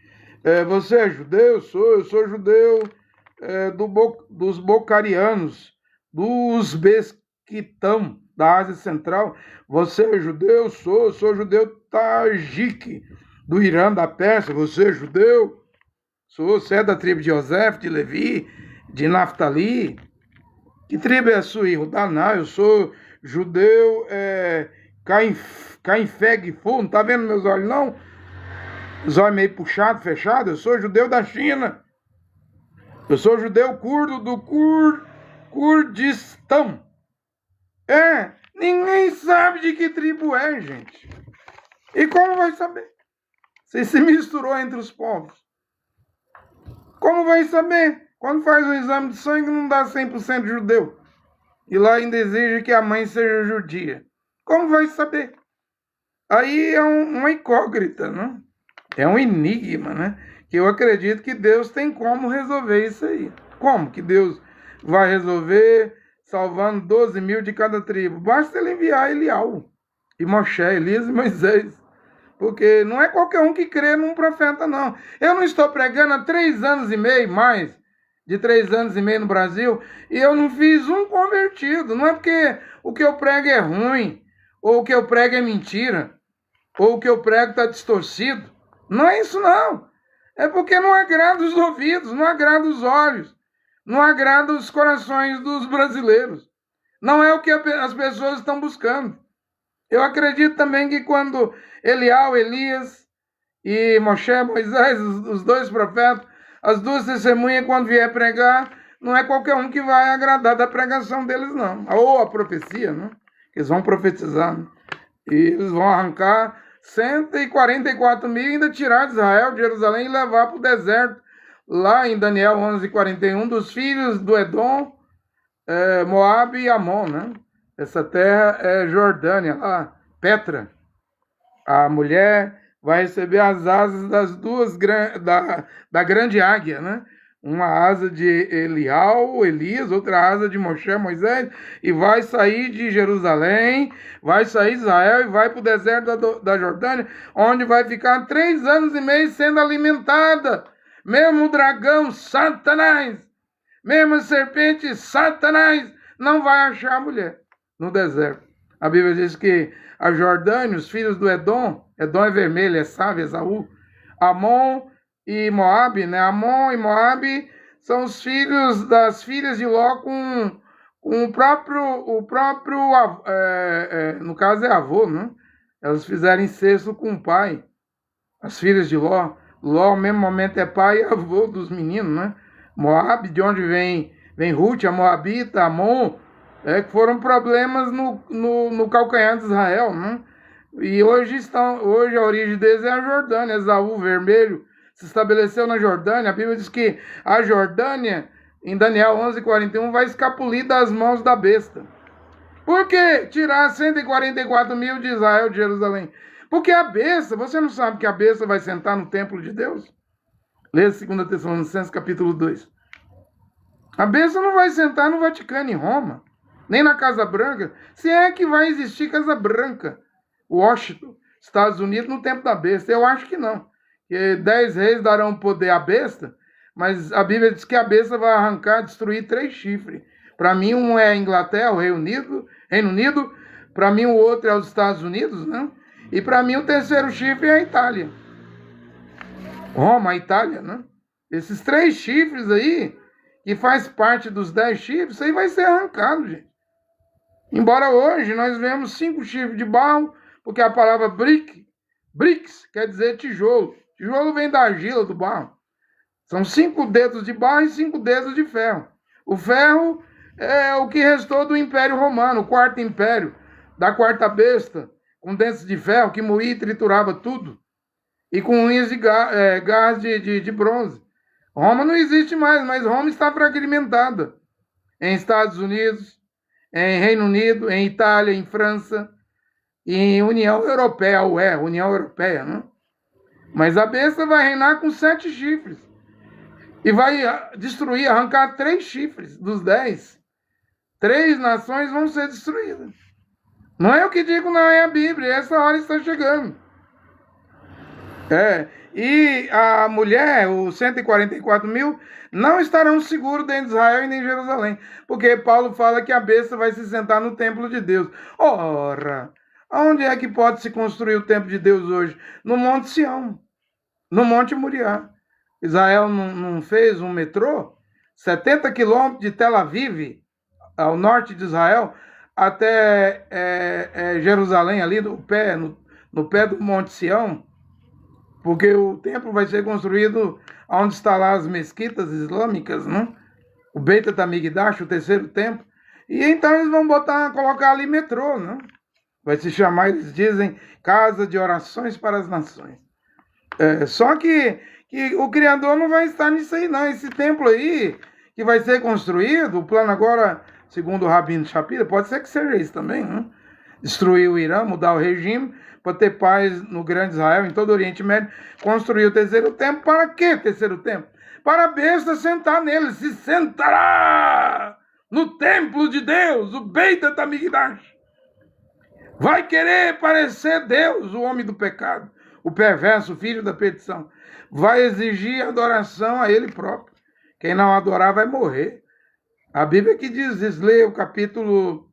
Você é judeu? Eu sou judeu dos Bocarianos, dos Besquitão, da Ásia Central. Você é judeu? Eu sou judeu Tajik, do Irã, da Pérsia. Você é judeu? Você é da tribo de José, de Levi, de Naftali. Que tribo é a sua? Não, eu sou judeu Cainfeg-Fu. Não tá vendo meus olhos, não? Os olhos meio puxados, fechados. Eu sou judeu da China. Eu sou judeu curdo do Kurdistão. Ninguém sabe de que tribo é, gente. E como vai saber? Você se misturou entre os povos. Como vai saber? Quando faz um exame de sangue não dá 100% judeu. E lá ainda exige que a mãe seja judia. Como vai saber? Aí é uma incógnita, né? É um enigma, né? Que eu acredito que Deus tem como resolver isso aí. Como que Deus vai resolver salvando 12 mil de cada tribo? Basta ele enviar Elial e Moshe, Elias e Moisés. Porque não é qualquer um que crê num profeta, não. Eu não estou pregando há 3 anos e meio, mais de 3 anos e meio no Brasil, e eu não fiz um convertido. Não é porque o que eu prego é ruim, ou o que eu prego é mentira, ou o que eu prego está distorcido. Não é isso, não. É porque não agrada os ouvidos, não agrada os olhos, não agrada os corações dos brasileiros. Não é o que as pessoas estão buscando. Eu acredito também que quando Elial, Elias e Moshe, Moisés, os 2 profetas, as 2 testemunhas, quando vier pregar, não é qualquer um que vai agradar da pregação deles, não. Ou a profecia, né? Eles vão profetizar, né? E eles vão arrancar 144 mil e ainda tirar de Israel, de Jerusalém, e levar para o deserto. Lá em Daniel 11:41, dos filhos do Edom, Moabe e Amon, né? Essa terra é Jordânia, lá, Petra. A mulher vai receber as asas das 2 da grande águia, né? uma asa de Elial, Elias, outra asa de Moshe, Moisés, e vai sair de Jerusalém, vai sair de Israel e vai para o deserto da Jordânia, onde vai ficar 3 anos e meio sendo alimentada. Mesmo o dragão, Satanás, mesmo a serpente, Satanás, não vai achar a mulher no deserto. A Bíblia diz que a Jordânia, os filhos do Edom, Edom é vermelho, é sábio, Esaú, Amon e Moabe, né? Amon e Moabe são os filhos das filhas de Ló com o próprio no caso é avô, né? Elas fizeram incesto com o pai, as filhas de Ló. Ló, ao mesmo momento, é pai e avô dos meninos, né? Moabe, de onde vem Ruth, a Moabita, Amon, que foram problemas no calcanhar de Israel, né? E hoje a origem deles é a Jordânia. Esaú, vermelho, se estabeleceu na Jordânia. A Bíblia diz que a Jordânia, em Daniel 11:41, vai escapulir das mãos da besta. Por que tirar 144 mil de Israel de Jerusalém? Porque a besta, você não sabe que a besta vai sentar no templo de Deus? Lê 2 Tessalonicenses capítulo 2. A besta não vai sentar no Vaticano, em Roma, nem na Casa Branca, se é que vai existir Casa Branca, Washington, Estados Unidos, no tempo da besta. Eu acho que não. Que 10 reis darão poder à besta, mas a Bíblia diz que a besta vai arrancar, destruir 3 chifres. Para mim, um é a Inglaterra, o Reino Unido. Para mim, o outro é os Estados Unidos, né? E para mim, o terceiro chifre é a Itália. Roma, a Itália, né? Esses 3 chifres aí, que faz parte dos 10 chifres, isso aí vai ser arrancado, gente. Embora hoje nós vemos 5 chifres de barro, porque a palavra BRICS quer dizer tijolo. Tijolo vem da argila, do barro. São 5 dedos de barro e 5 dedos de ferro. O ferro é o que restou do Império Romano, o quarto império, da quarta besta, com dentes de ferro, que moía e triturava tudo, e com unhas de garras de bronze. Roma não existe mais, mas Roma está fragmentada em Estados Unidos, em Reino Unido, em Itália, em França, e em União Europeia, União Europeia, né? Mas a besta vai reinar com 7 chifres. E vai destruir, arrancar 3 chifres dos 10. 3 nações vão ser destruídas. Não é o que digo, não, é a Bíblia. Essa hora está chegando. E a mulher, os 144 mil, não estarão seguros dentro de Israel e nem em Jerusalém. Porque Paulo fala que a besta vai se sentar no templo de Deus. Ora, onde é que pode se construir o templo de Deus hoje? No Monte Sião, no Monte Moriá. Israel não fez um metrô? 70 quilômetros de Tel Aviv, ao norte de Israel, até Jerusalém, ali no pé do Monte Sião, porque o templo vai ser construído onde estão lá as mesquitas islâmicas, né? O Beit HaMikdash, o terceiro templo. E então eles vão colocar ali metrô, né? Vai se chamar, eles dizem, Casa de Orações para as Nações. Só que o Criador não vai estar nisso aí, não. Esse templo aí, que vai ser construído, o plano agora, segundo o Rabino Shapira, pode ser que seja isso também, né? Destruir o Irã, mudar o regime, para ter paz no grande Israel, em todo o Oriente Médio, construir o terceiro templo. Para quê terceiro templo? Para a besta sentar nele. Se sentará no templo de Deus, o Beit HaMikdash. Vai querer parecer Deus, o homem do pecado, o perverso, o filho da perdição. Vai exigir adoração a ele próprio. Quem não adorar vai morrer. A Bíblia que diz isso, leia o capítulo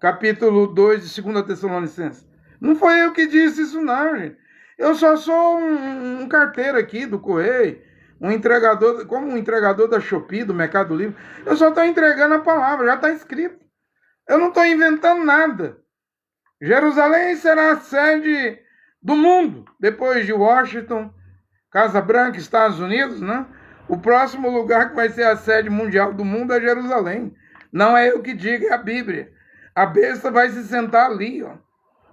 2 de 2 Tessalonicenses. Não foi eu que disse isso não, gente. Eu só sou um carteiro aqui do Correio, um entregador, como um entregador da Shopee, do Mercado Livre. Eu só estou entregando a palavra, já está escrito. Eu não estou inventando nada. Jerusalém será a sede do mundo, depois de Washington, Casa Branca, Estados Unidos, né? O próximo lugar que vai ser a sede mundial do mundo é Jerusalém. Não é eu que digo, é a Bíblia. A besta vai se sentar ali, ó.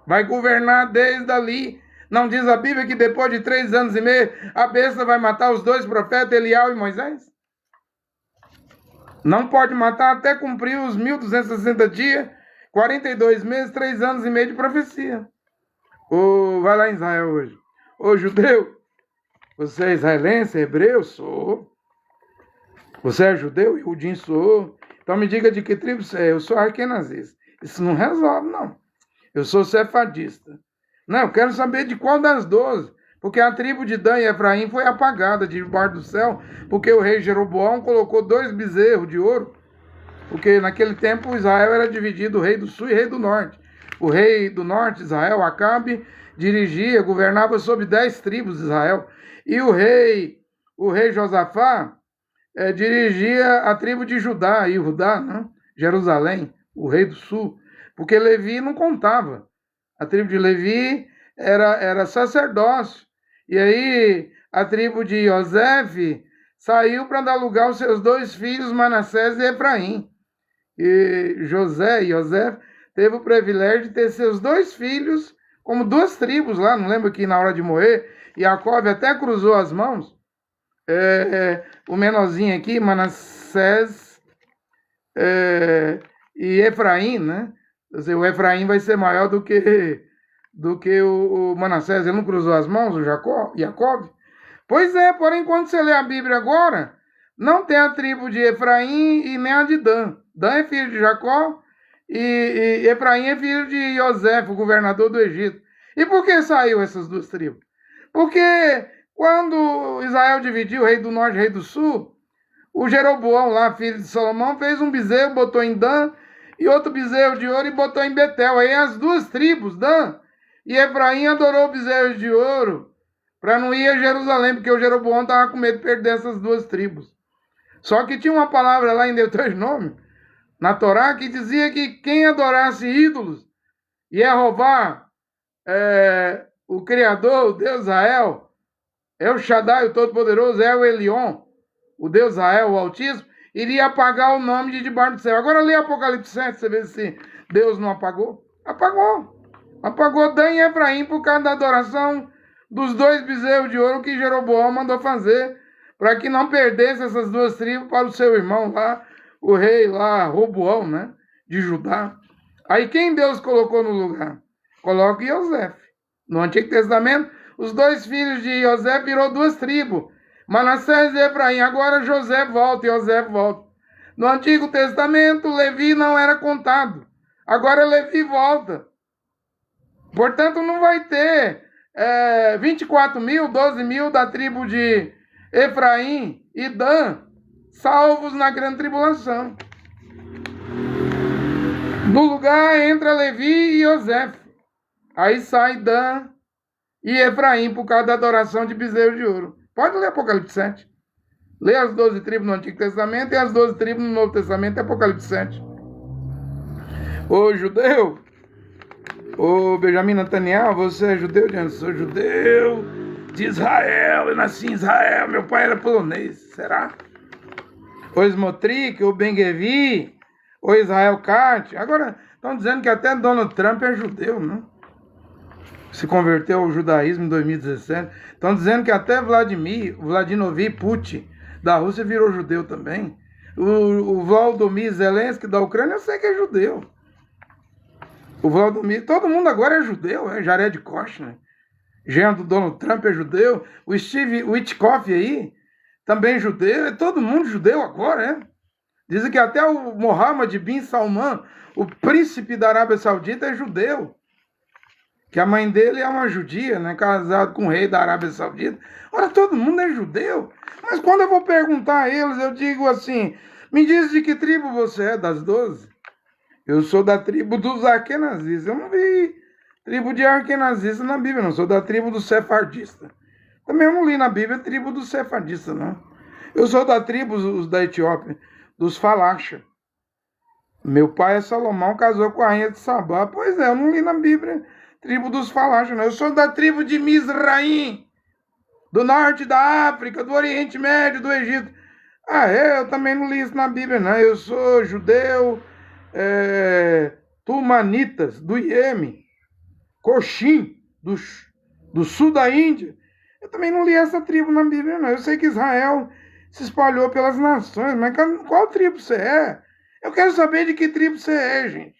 Vai governar desde ali. Não diz a Bíblia que depois de 3 anos e meio, a besta vai matar os 2 profetas, Elial e Moisés? Não pode matar até cumprir os 1260 dias, 42 meses, 3 anos e meio de profecia. Vai lá em Israel hoje. Ô judeu, você é israelense, hebreu? Sou. Você é judeu? Iudim sou. Então me diga de que tribo você é. Eu sou arquenazista. Isso não resolve, não. Eu sou sefardista. Não, eu quero saber de qual das 12. Porque a tribo de Dan e Efraim foi apagada de debaixo do céu, porque o rei Jeroboão colocou 2 bezerros de ouro. Porque naquele tempo Israel era dividido, o rei do sul e o rei do norte. O rei do norte, Israel, Acabe, dirigia, governava sobre 10 tribos de Israel. E o rei Josafá, dirigia a tribo de Judá, e Judá, né? Jerusalém, o rei do sul. Porque Levi não contava. A tribo de Levi era sacerdócio. E aí a tribo de José saiu para dar lugar aos seus 2 filhos, Manassés e Efraim. E José teve o privilégio de ter seus 2 filhos como 2 tribos lá. Não lembro que na hora de morrer, Jacó até cruzou as mãos. O menorzinho aqui, Manassés e Efraim, né? O Efraim vai ser maior do que o Manassés. Ele não cruzou as mãos, o Jacó? Pois é, porém, quando você lê a Bíblia agora, não tem a tribo de Efraim e nem a de Dan. Dan é filho de Jacó e Efraim é filho de José, o governador do Egito. E por que saiu essas 2 tribos? Porque quando Israel dividiu, o rei do norte e o rei do sul, o Jeroboão lá, filho de Salomão, fez um bezerro, botou em Dan, e outro bezerro de ouro e botou em Betel. Aí as 2 tribos, Dan e Efraim, adorou o bezerro de ouro para não ir a Jerusalém, porque o Jeroboão estava com medo de perder essas 2 tribos. Só que tinha uma palavra lá em Deuteronômio, na Torá, que dizia que quem adorasse ídolos, Jeová, o Criador, o Deus Israel, El Shaddai, o Todo-Poderoso, El Elyon, o Deus Israel, o Altíssimo, iria apagar o nome de debaixo do céu. Agora lê Apocalipse 7, você vê se Deus não apagou. Apagou Dan e Efraim por causa da adoração dos 2 bezerros de ouro que Jeroboão mandou fazer, para que não perdesse essas 2 tribos para o seu irmão lá, o rei lá, Roboão, né, de Judá. Aí quem Deus colocou no lugar? Coloca José. No Antigo Testamento, os 2 filhos de José virou 2 tribos, Manassés e Efraim. Agora José volta e José volta. No Antigo Testamento, Levi não era contado. Agora Levi volta. Portanto, não vai ter 24 mil, 12 mil da tribo de Efraim e Dan salvos na grande tribulação. No lugar entra Levi e José. Aí sai Dan e Efraim por causa da adoração de bezerro de ouro. Pode ler Apocalipse 7. Lê as 12 tribos no Antigo Testamento e as 12 tribos no Novo Testamento, Apocalipse 7. Ô judeu, ô Benjamin Netanyahu, você é judeu de onde? Sou judeu de Israel, eu nasci em Israel, meu pai era polonês, será? O Smotrich, o Ben-Gvir, o Israel Katz. Agora estão dizendo que até Donald Trump é judeu, né? Se converteu ao judaísmo em 2017. Estão dizendo que até Vladimir Putin da Rússia virou judeu também. O Volodymyr Zelensky da Ucrânia, eu sei que é judeu. O Volodymyr, todo mundo agora é judeu, Jared Kushner, genro do Donald Trump é judeu. O Steve Witkoff aí, também judeu. É todo mundo judeu agora, Dizem que até o Mohammed bin Salman, o príncipe da Arábia Saudita, é judeu. Que a mãe dele é uma judia, né? Casado com o rei da Arábia Saudita. Ora, todo mundo é judeu. Mas quando eu vou perguntar a eles, eu digo assim, me diz de que tribo você é, das 12? Eu sou da tribo dos arquenazistas. Eu não vi tribo de arquenazista na Bíblia, não. Sou da tribo dos sefardistas. Também eu não li na Bíblia a tribo dos sefardistas, não. Eu sou da tribo os da Etiópia, dos Falaxa. Meu pai é Salomão, casou com a rainha de Sabá. Pois é, eu não li na Bíblia tribo dos Falaxa, não. Eu sou da tribo de Mizraim, do norte da África, do Oriente Médio, do Egito. Eu também não li isso na Bíblia, não. Eu sou judeu, Tumanitas, do Iêmen, Coxim, do sul da Índia. Eu também não li essa tribo na Bíblia, não. Eu sei que Israel se espalhou pelas nações, mas qual tribo você é? Eu quero saber de que tribo você é, gente.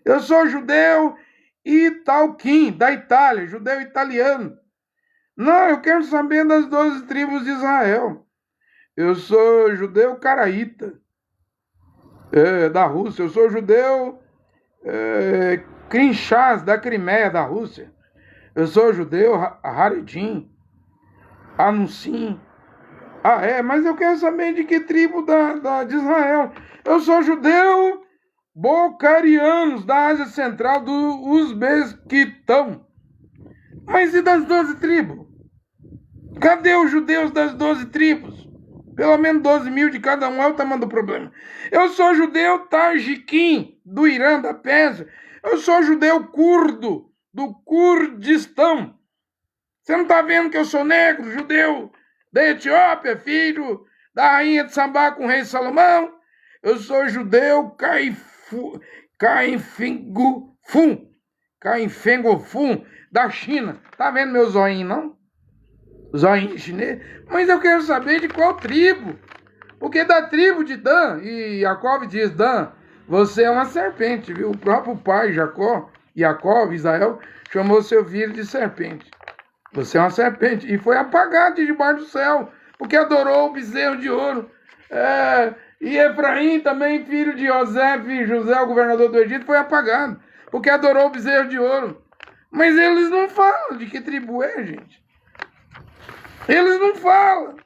Eu sou judeu Italquim, da Itália, judeu italiano. Não, eu quero saber das 12 tribos de Israel. Eu sou judeu caraíta, da Rússia. Eu sou judeu Krinchaz, da Crimeia, da Rússia. Eu sou judeu Haredim, Anussim. Ah, mas eu quero saber de que tribo de Israel. Eu sou judeu Bocarianos, da Ásia Central, do Uzbequistão. Mas e das 12 tribos? Cadê os judeus das 12 tribos? Pelo menos 12 mil de cada um, é o tamanho do problema. Eu sou judeu tajiquim, do Irã, da Pérsia. Eu sou judeu curdo, do Kurdistão. Você não está vendo que eu sou negro, judeu da Etiópia, filho da rainha de Sabá com o rei Salomão? Eu sou judeu Caifengofum, da China. Tá vendo meu zoinho, não? Zoinho chinês? Mas eu quero saber de qual tribo. Porque da tribo de Dan, e Jacob diz, Dan, você é uma serpente, viu? O próprio pai, Jacob, Israel, chamou seu filho de serpente. Você é uma serpente. E foi apagado de debaixo do céu, porque adorou o bezerro de ouro. E Efraim, também filho de José, o governador do Egito, foi apagado, porque adorou o bezerro de ouro. Mas eles não falam de que tribo é, gente. Eles não falam.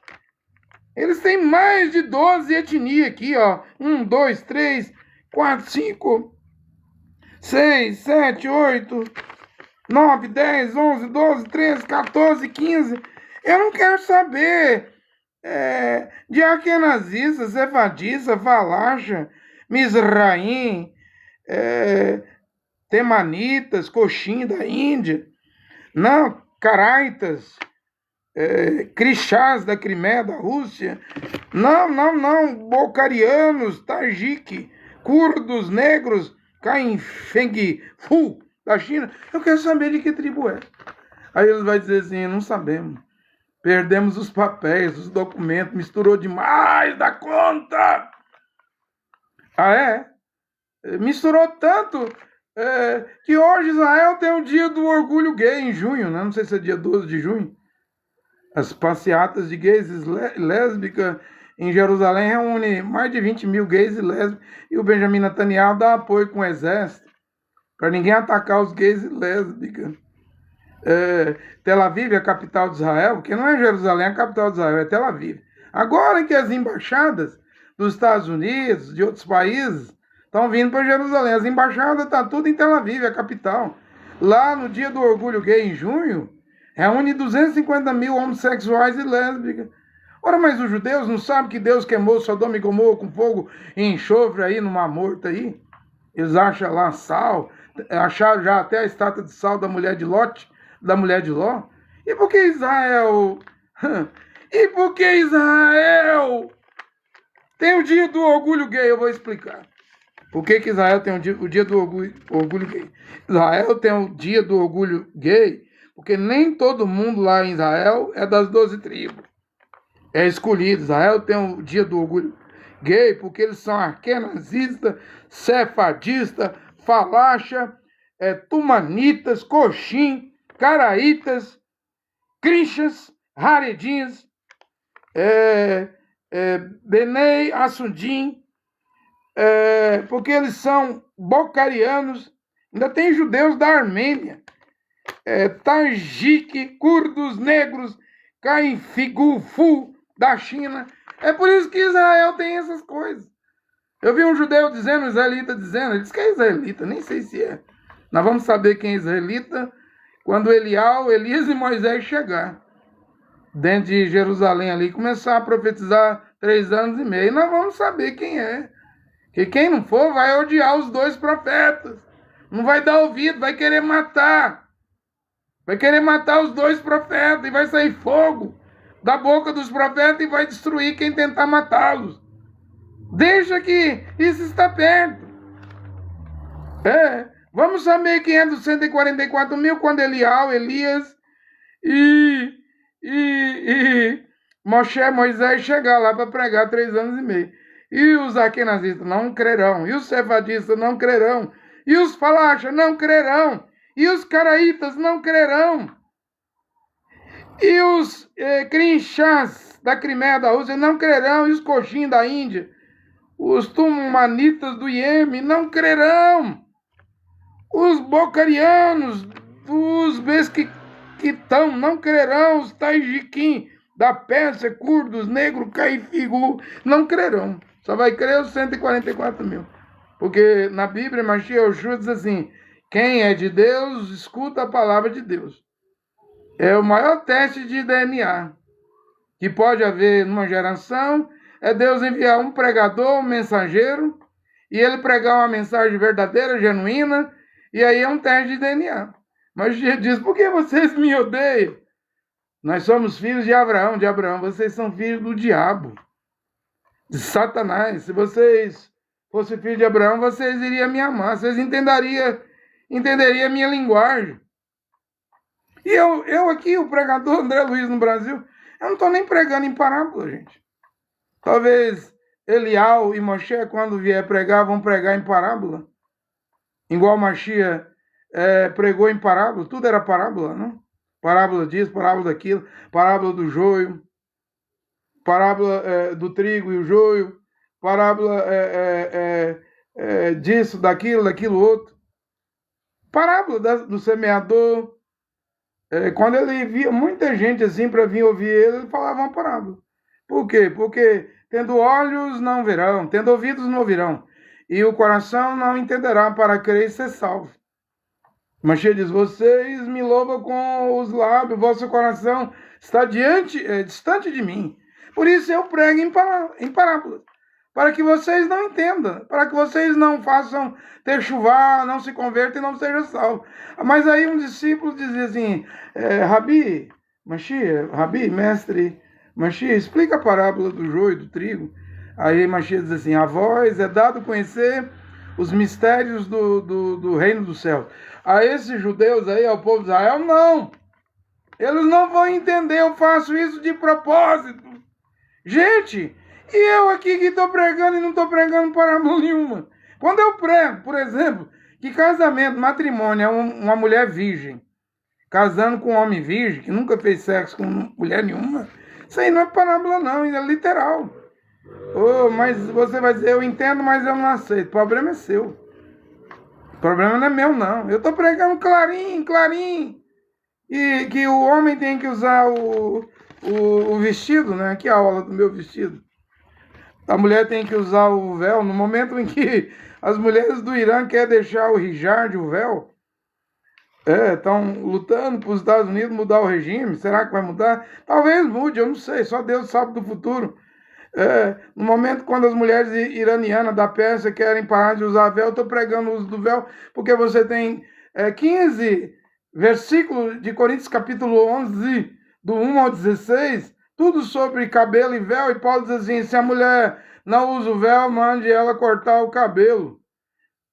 Eles têm mais de 12 etnias aqui, ó. 1, 2, 3, 4, 5, 6, 7, 8, 9, 10, 11, 12, 13, 14, 15. Eu não quero saber de Akenazista, Sefadista, Falacha, Mizraim, Temanitas, Coxim da Índia. Não, Caraitas, Krishás da Crimeia, da Rússia. Não, Bocarianos, Tajik, curdos, negros, Cainfengfu, da China. Eu quero saber de que tribo é. Aí eles vão dizer assim, não sabemos. Perdemos os papéis, os documentos, misturou demais da conta. Misturou tanto que hoje Israel tem o dia do orgulho gay em junho, né? Não sei se é dia 12 de junho. As passeatas de gays e lésbicas em Jerusalém reúnem mais de 20 mil gays e lésbicas, e o Benjamin Netanyahu dá apoio com o exército para ninguém atacar os gays e lésbicas. Tel Aviv é a capital de Israel, porque não é Jerusalém a capital de Israel, é Tel Aviv. Agora que as embaixadas dos Estados Unidos, de outros países, estão vindo para Jerusalém. As embaixadas estão tudo em Tel Aviv, a capital. Lá no dia do orgulho gay, em junho, reúne 250 mil homossexuais e lésbicas. Ora, mas os judeus não sabem que Deus queimou Sodoma e Gomorra com fogo e enxofre aí no Mar Morto aí? Eles acham lá sal, acharam já até a estátua de sal da mulher de Ló? E por que Israel? E por que Israel tem o dia do orgulho gay? Eu vou explicar. Por que Israel tem o dia do orgulho gay? Israel tem o dia do orgulho gay porque nem todo mundo lá em Israel é das 12 tribos. É escolhido. Israel tem o dia do orgulho gay porque eles são arquenazistas, sefadistas, falacha, tumanitas, coxim, caraítas, crinchas, haredins, Benei, Assundim, porque eles são bocarianos. Ainda tem judeus da Armênia, Tajik, curdos, negros, Cainfigufu, da China. É por isso que Israel tem essas coisas. Eu vi um judeu dizendo, um israelita dizendo, ele disse que é israelita, nem sei se é. Nós vamos saber quem é israelita quando Elias e Moisés chegar dentro de Jerusalém ali, começar a profetizar 3 anos e meio. Nós vamos saber quem é. Que quem não for vai odiar os 2 profetas. Não vai dar ouvido, vai querer matar. Vai querer matar os 2 profetas e vai sair fogo da boca dos profetas e vai destruir quem tentar matá-los. Deixa que isso está perto. Vamos saber quem é dos 144 mil quando Elias e Moisés chegar lá para pregar 3 anos e meio. E os akenazistas não crerão. E os sefadistas não crerão. E os falachas não crerão. E os caraítas não crerão. E os crinchás da Crimeia da Rússia não crerão, e os coxins da Índia, os tumanitas do Iêmen não crerão, os bocarianos, os besquitão não crerão, os taijiquim da Pérsia, curdos, negros, caifigu, não crerão. Só vai crer os 144 mil. Porque na Bíblia, Mashiach Yoshua diz assim, quem é de Deus, escuta a palavra de Deus. É o maior teste de DNA que pode haver numa geração, é Deus enviar um pregador, um mensageiro, e ele pregar uma mensagem verdadeira, genuína, e aí é um teste de DNA. Mas Jesus diz, por que vocês me odeiam? Nós somos filhos de Abraão, vocês são filhos do diabo, de Satanás. Se vocês fossem filhos de Abraão, vocês iriam me amar, vocês entenderiam a minha linguagem. E eu aqui, o pregador André Luiz no Brasil, eu não estou nem pregando em parábola, gente. Talvez Elial e Moshe, quando vier pregar, vão pregar em parábola. Igual Mashiach pregou em parábola, tudo era parábola, não? Parábola disso, parábola daquilo, parábola do joio, parábola do trigo e o joio, parábola disso, daquilo outro. Parábola do semeador. Quando ele via muita gente assim para vir ouvir ele falava uma parábola. Por quê? Porque tendo olhos não verão, tendo ouvidos não ouvirão, e o coração não entenderá para crer e ser salvo. Mas diz, vocês me louvam com os lábios, vosso coração está distante de mim. Por isso eu prego em parábolas, para que vocês não entendam, para que vocês não façam techuvá, não se convertam e não sejam salvos. Mas aí um discípulo dizia assim, Rabi, Rabi, mestre, Mashiach, explica a parábola do joio e do trigo. Aí Mashiach diz assim, a vós é dado conhecer os mistérios do reino do céu. A esses judeus aí, ao povo de Israel, não. Eles não vão entender, eu faço isso de propósito. Gente, e eu aqui que estou pregando e não estou pregando parábola nenhuma. Quando eu prego, por exemplo, que casamento, matrimônio é uma mulher virgem, casando com um homem virgem, que nunca fez sexo com mulher nenhuma, isso aí não é parábola não, é literal. Mas você vai dizer, eu entendo, mas eu não aceito. O problema é seu. O problema não é meu, não. Eu estou pregando clarinho. E que o homem tem que usar o vestido, né? Aqui a aula do meu vestido. A mulher tem que usar o véu. No momento em que as mulheres do Irã querem deixar o hijab, o véu, estão lutando para os Estados Unidos mudar o regime. Será que vai mudar? Talvez mude, eu não sei. Só Deus sabe do futuro. No momento quando as mulheres iranianas da Pérsia querem parar de usar véu, eu estou pregando o uso do véu, porque você tem 15 versículos de Coríntios capítulo 11, do 1 ao 16, tudo sobre cabelo e véu, e Paulo diz assim, se a mulher não usa o véu, mande ela cortar o cabelo.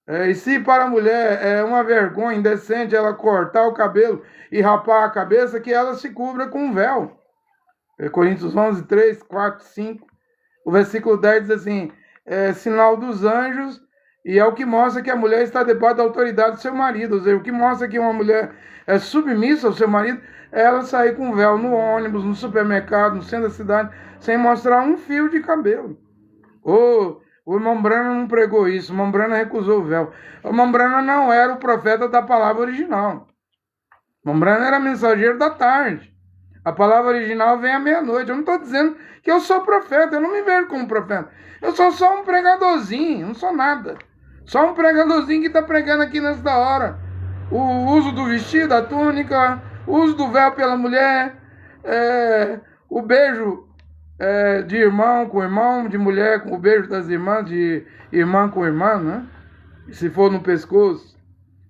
E se para a mulher é uma vergonha indecente ela cortar o cabelo e rapar a cabeça, que ela se cubra com um véu. Coríntios 11, 3, 4, 5. O versículo 10 diz assim, sinal dos anjos, e é o que mostra que a mulher está debaixo da autoridade do seu marido. Ou seja, o que mostra que uma mulher é submissa ao seu marido é ela sair com véu no ônibus, no supermercado, no centro da cidade, sem mostrar um fio de cabelo. O irmão Brana não pregou isso, o irmão Brana recusou o véu. O irmão Brana não era o profeta da palavra original. O irmão Brana era mensageiro da tarde. A palavra original vem à meia-noite. Eu não estou dizendo que eu sou profeta, eu não me vejo como profeta. Eu sou só um pregadorzinho, não sou nada. Só um pregadorzinho que está pregando aqui nesta hora. O uso do vestido, a túnica, o uso do véu pela mulher, o beijo de irmão com irmão, de mulher com o beijo das irmãs, de irmã com irmã, né? E se for no pescoço,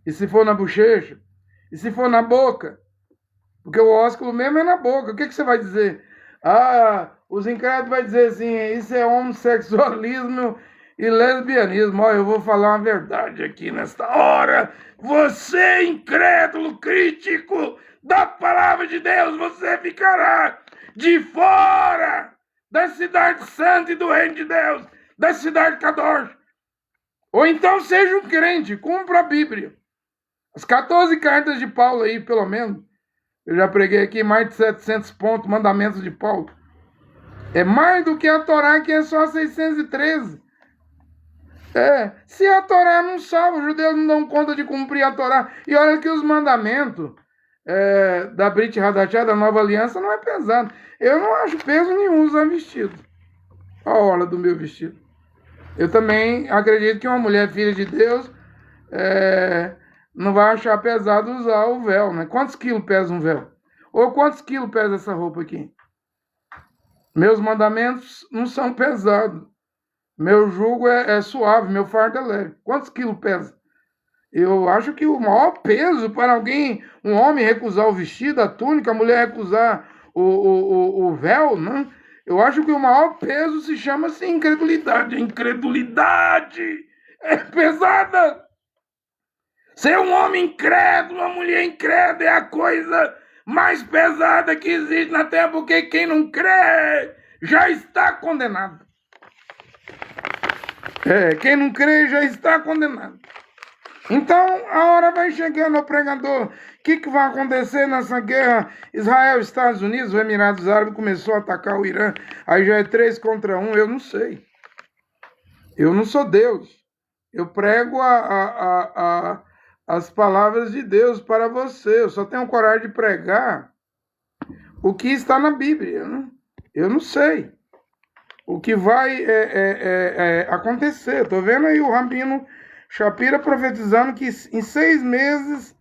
e se for na bochecha, e se for na boca. Porque o ósculo mesmo é na boca. O que você vai dizer? Os incrédulos vão dizer assim, isso é homossexualismo e lesbianismo. Olha, eu vou falar uma verdade aqui nesta hora. Você, incrédulo, crítico da palavra de Deus, você ficará de fora da cidade santa e do reino de Deus, da cidade Kadosh. Ou então seja um crente, cumpra a Bíblia. As 14 cartas de Paulo aí, pelo menos. Eu já preguei aqui mais de 700 pontos, mandamentos de Paulo. É mais do que a Torá, que é só 613. Se a Torá não salva, os judeus não dão conta de cumprir a Torá. E olha que os mandamentos da Brit Hadashah, da Nova Aliança, não é pesado. Eu não acho peso nenhum usar vestido. A orla do meu vestido. Eu também acredito que uma mulher filha de Deus não vai achar pesado usar o véu, né? Quantos quilos pesa um véu? Ou quantos quilos pesa essa roupa aqui? Meus mandamentos não são pesados. Meu jugo é suave, meu fardo é leve. Quantos quilos pesa? Eu acho que o maior peso para alguém, um homem recusar o vestido, a túnica, a mulher recusar o véu, né? Eu acho que o maior peso se chama-se incredulidade. A incredulidade é pesada. Ser um homem incrédulo, uma mulher incrédula é a coisa mais pesada que existe na terra, porque quem não crê já está condenado. Quem não crê já está condenado. Então, a hora vai chegando ao pregador. O que vai acontecer nessa guerra? Israel, Estados Unidos, os Emirados Árabes começou a atacar o Irã. Aí já é 3 contra 1, eu não sei. Eu não sou Deus. Eu prego as palavras de Deus para você. Eu só tenho coragem de pregar o que está na Bíblia, né? Eu não sei o que vai acontecer. Estou vendo aí o Rabino Shapira profetizando que em 6 meses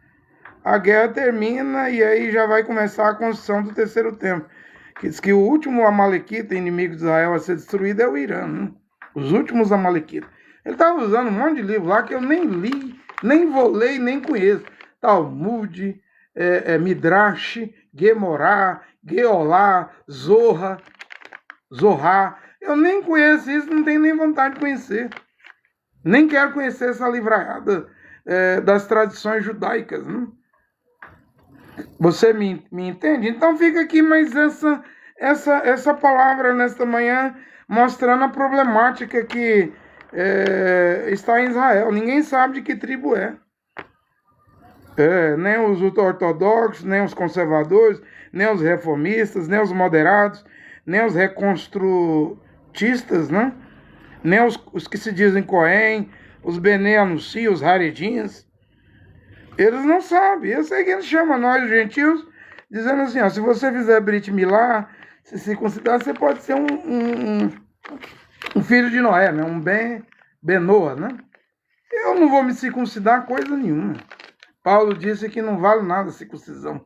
a guerra termina e aí já vai começar a construção do terceiro templo. Que diz que o último amalequita, inimigo de Israel a ser destruído, é o Irã, né? Os últimos amalequitas. Ele estava usando um monte de livro lá que eu nem li, nem vou ler e nem conheço. Talmud, Midrash, Gemorá, Geolá, Zorra. Eu nem conheço isso, não tenho nem vontade de conhecer. Nem quero conhecer essa livraiada das tradições judaicas. Né? Você me entende? Então fica aqui mais essa palavra nesta manhã, mostrando a problemática que está em Israel. Ninguém sabe de que tribo é. Nem os ortodoxos, nem os conservadores, nem os reformistas, nem os moderados, nem os reconstrutistas, né? Nem os que se dizem Cohen, os Bené Anunci, os Haredins. Eles não sabem. Eu sei que eles chamam nós, os gentios, dizendo assim, ó, se você fizer Brit Milá, se circuncidar, você pode ser um filho de Noé, né? Um Benoa, né? Eu não vou me circuncidar coisa nenhuma. Paulo disse que não vale nada a circuncisão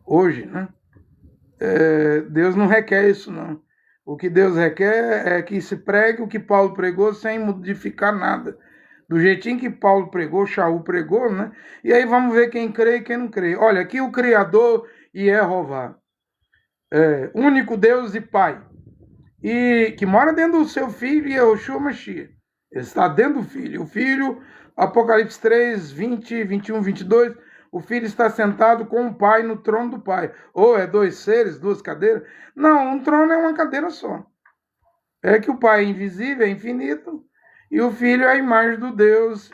hoje, né? Deus não requer isso, não. O que Deus requer é que se pregue o que Paulo pregou sem modificar nada. Do jeitinho que Paulo pregou, Shaul pregou, né? E aí vamos ver quem crê e quem não crê. Olha, aqui o Criador e Jeová, único Deus e Pai, e que mora dentro do seu Filho, Yehoshua Mashiach. Ele está dentro do Filho. O Filho, Apocalipse 3, 20, 21, 22, o Filho está sentado com o Pai no trono do Pai. Ou é 2 seres, 2 cadeiras? Não, um trono é uma cadeira só. É que o Pai é invisível, é infinito, e o Filho é a imagem do Deus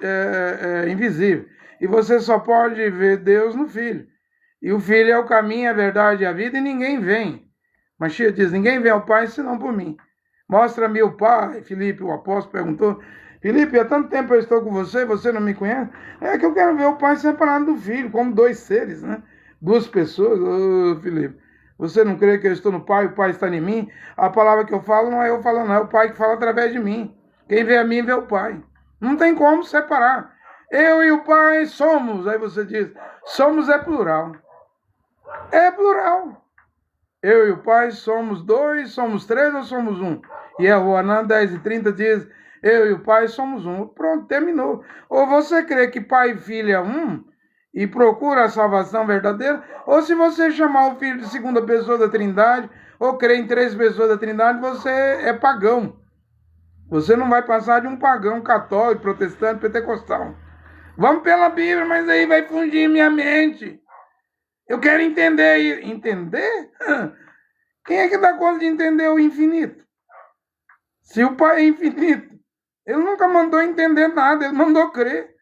invisível. E você só pode ver Deus no Filho. E o Filho é o caminho, a verdade e a vida, e ninguém vem. Mashiach diz, ninguém vem ao Pai senão por mim. Mostra-me o Pai. Filipe, o apóstolo, perguntou, Filipe, há tanto tempo eu estou com você não me conhece? É que eu quero ver o Pai separado do Filho, como 2 seres, né? 2 pessoas. Ô, Filipe, você não crê que eu estou no Pai, o Pai está em mim? A palavra que eu falo não é eu falando, não, é o Pai que fala através de mim. Quem vê a mim, vê o Pai. Não tem como separar. Eu e o Pai somos. Aí você diz, somos é plural. É plural. Eu e o Pai somos 2, somos 3 ou somos 1? E Joanã 10:30 diz, eu e o Pai somos 1. Pronto, terminou. Ou você crê que Pai e Filho é 1 e procura a salvação verdadeira, ou se você chamar o Filho de segunda pessoa da Trindade, ou crê em 3 pessoas da Trindade, você é pagão. Você não vai passar de um pagão católico, protestante, pentecostal. Vamos pela Bíblia, mas aí vai fundir minha mente. Eu quero entender. Entender? Quem é que dá conta de entender o infinito? Se o Pai é infinito, ele nunca mandou entender nada, ele mandou crer.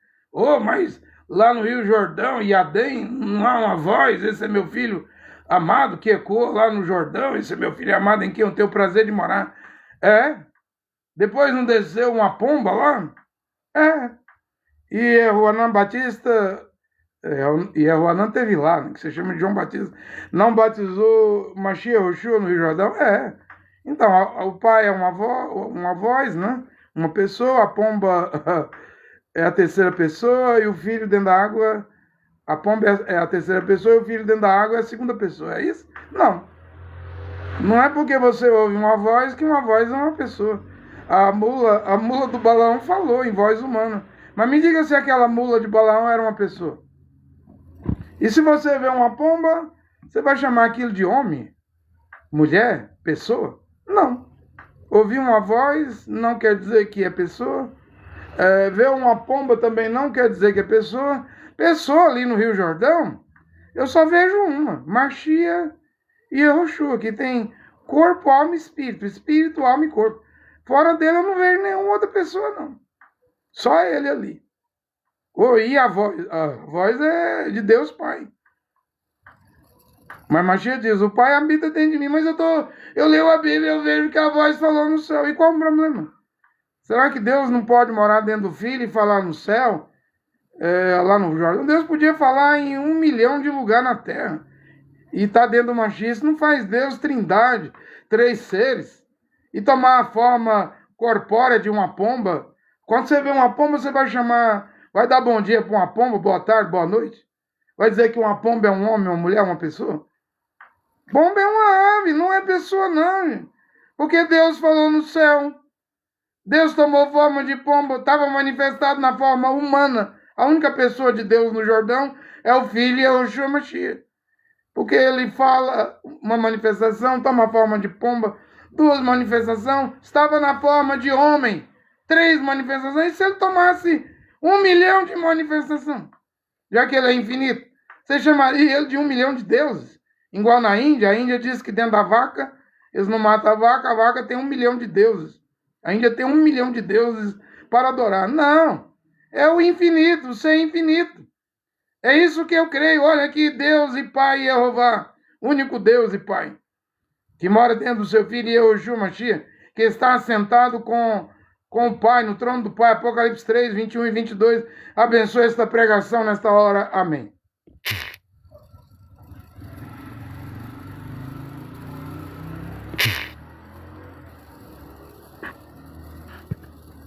Mas lá no Rio Jordão, Iadém, não há uma voz, esse é meu filho amado que ecoa lá no Jordão, esse é meu filho amado em quem eu tenho o prazer de morar. Depois não desceu uma pomba lá? E Joanã Batista, e Joanã teve lá, né, que se chama de João Batista, não batizou Mashiach Yoshua no Rio Jordão? Então, o pai é uma voz, né? Uma pessoa, a pomba é a terceira pessoa e o filho dentro da água, a pomba é a terceira pessoa e o filho dentro da água é a segunda pessoa, é isso? Não. Não é porque você ouve uma voz que uma voz é uma pessoa. A mula do Balaão falou em voz humana. Mas me diga se aquela mula de Balaão era uma pessoa. E se você vê uma pomba, você vai chamar aquilo de homem, mulher, pessoa? Não. Ouvir uma voz não quer dizer que é pessoa. Ver uma pomba também não quer dizer que é pessoa. Pessoa ali no Rio Jordão, eu só vejo uma, Mashiach e Yehoshua, que tem corpo, alma e espírito. Espírito, alma e corpo. Fora dele eu não vejo nenhuma outra pessoa, não. Só ele ali. E a voz é de Deus Pai. Mas Mashiach diz, o Pai habita dentro de mim, mas eu leio a Bíblia e eu vejo que a voz falou no céu. E qual o problema? Será que Deus não pode morar dentro do Filho e falar no céu? Lá no Jordão? Deus podia falar em 1 milhão de lugares na Terra. E tá dentro do Mashiach. Isso não faz Deus trindade, 3 seres. E tomar a forma corpórea de uma pomba. Quando você vê uma pomba, você vai chamar... Vai dar bom dia para uma pomba, boa tarde, boa noite? Vai dizer que uma pomba é um homem, uma mulher, uma pessoa? Pomba é uma ave, não é pessoa não. Porque Deus falou no céu. Deus tomou forma de pomba, estava manifestado na forma humana. A única pessoa de Deus no Jordão é o Filho Yehoshua Mashiach. Porque ele fala uma manifestação, toma a forma de pomba, 2 manifestações, estava na forma de homem, 3 manifestações, e se ele tomasse 1 milhão de manifestações, já que ele é infinito, você chamaria ele de 1 milhão de deuses? Igual na Índia, a Índia diz que dentro da vaca, eles não matam a vaca tem 1 milhão de deuses. A Índia tem 1 milhão de deuses para adorar. Não, é o infinito, o ser infinito. É isso que eu creio. Olha aqui, Deus e Pai Jeová, único Deus e Pai, que mora dentro do seu Filho Yehoshua Mashiach, que está assentado com o Pai, no trono do Pai. Apocalipse 3, 21 e 22. Abençoe esta pregação nesta hora. Amém.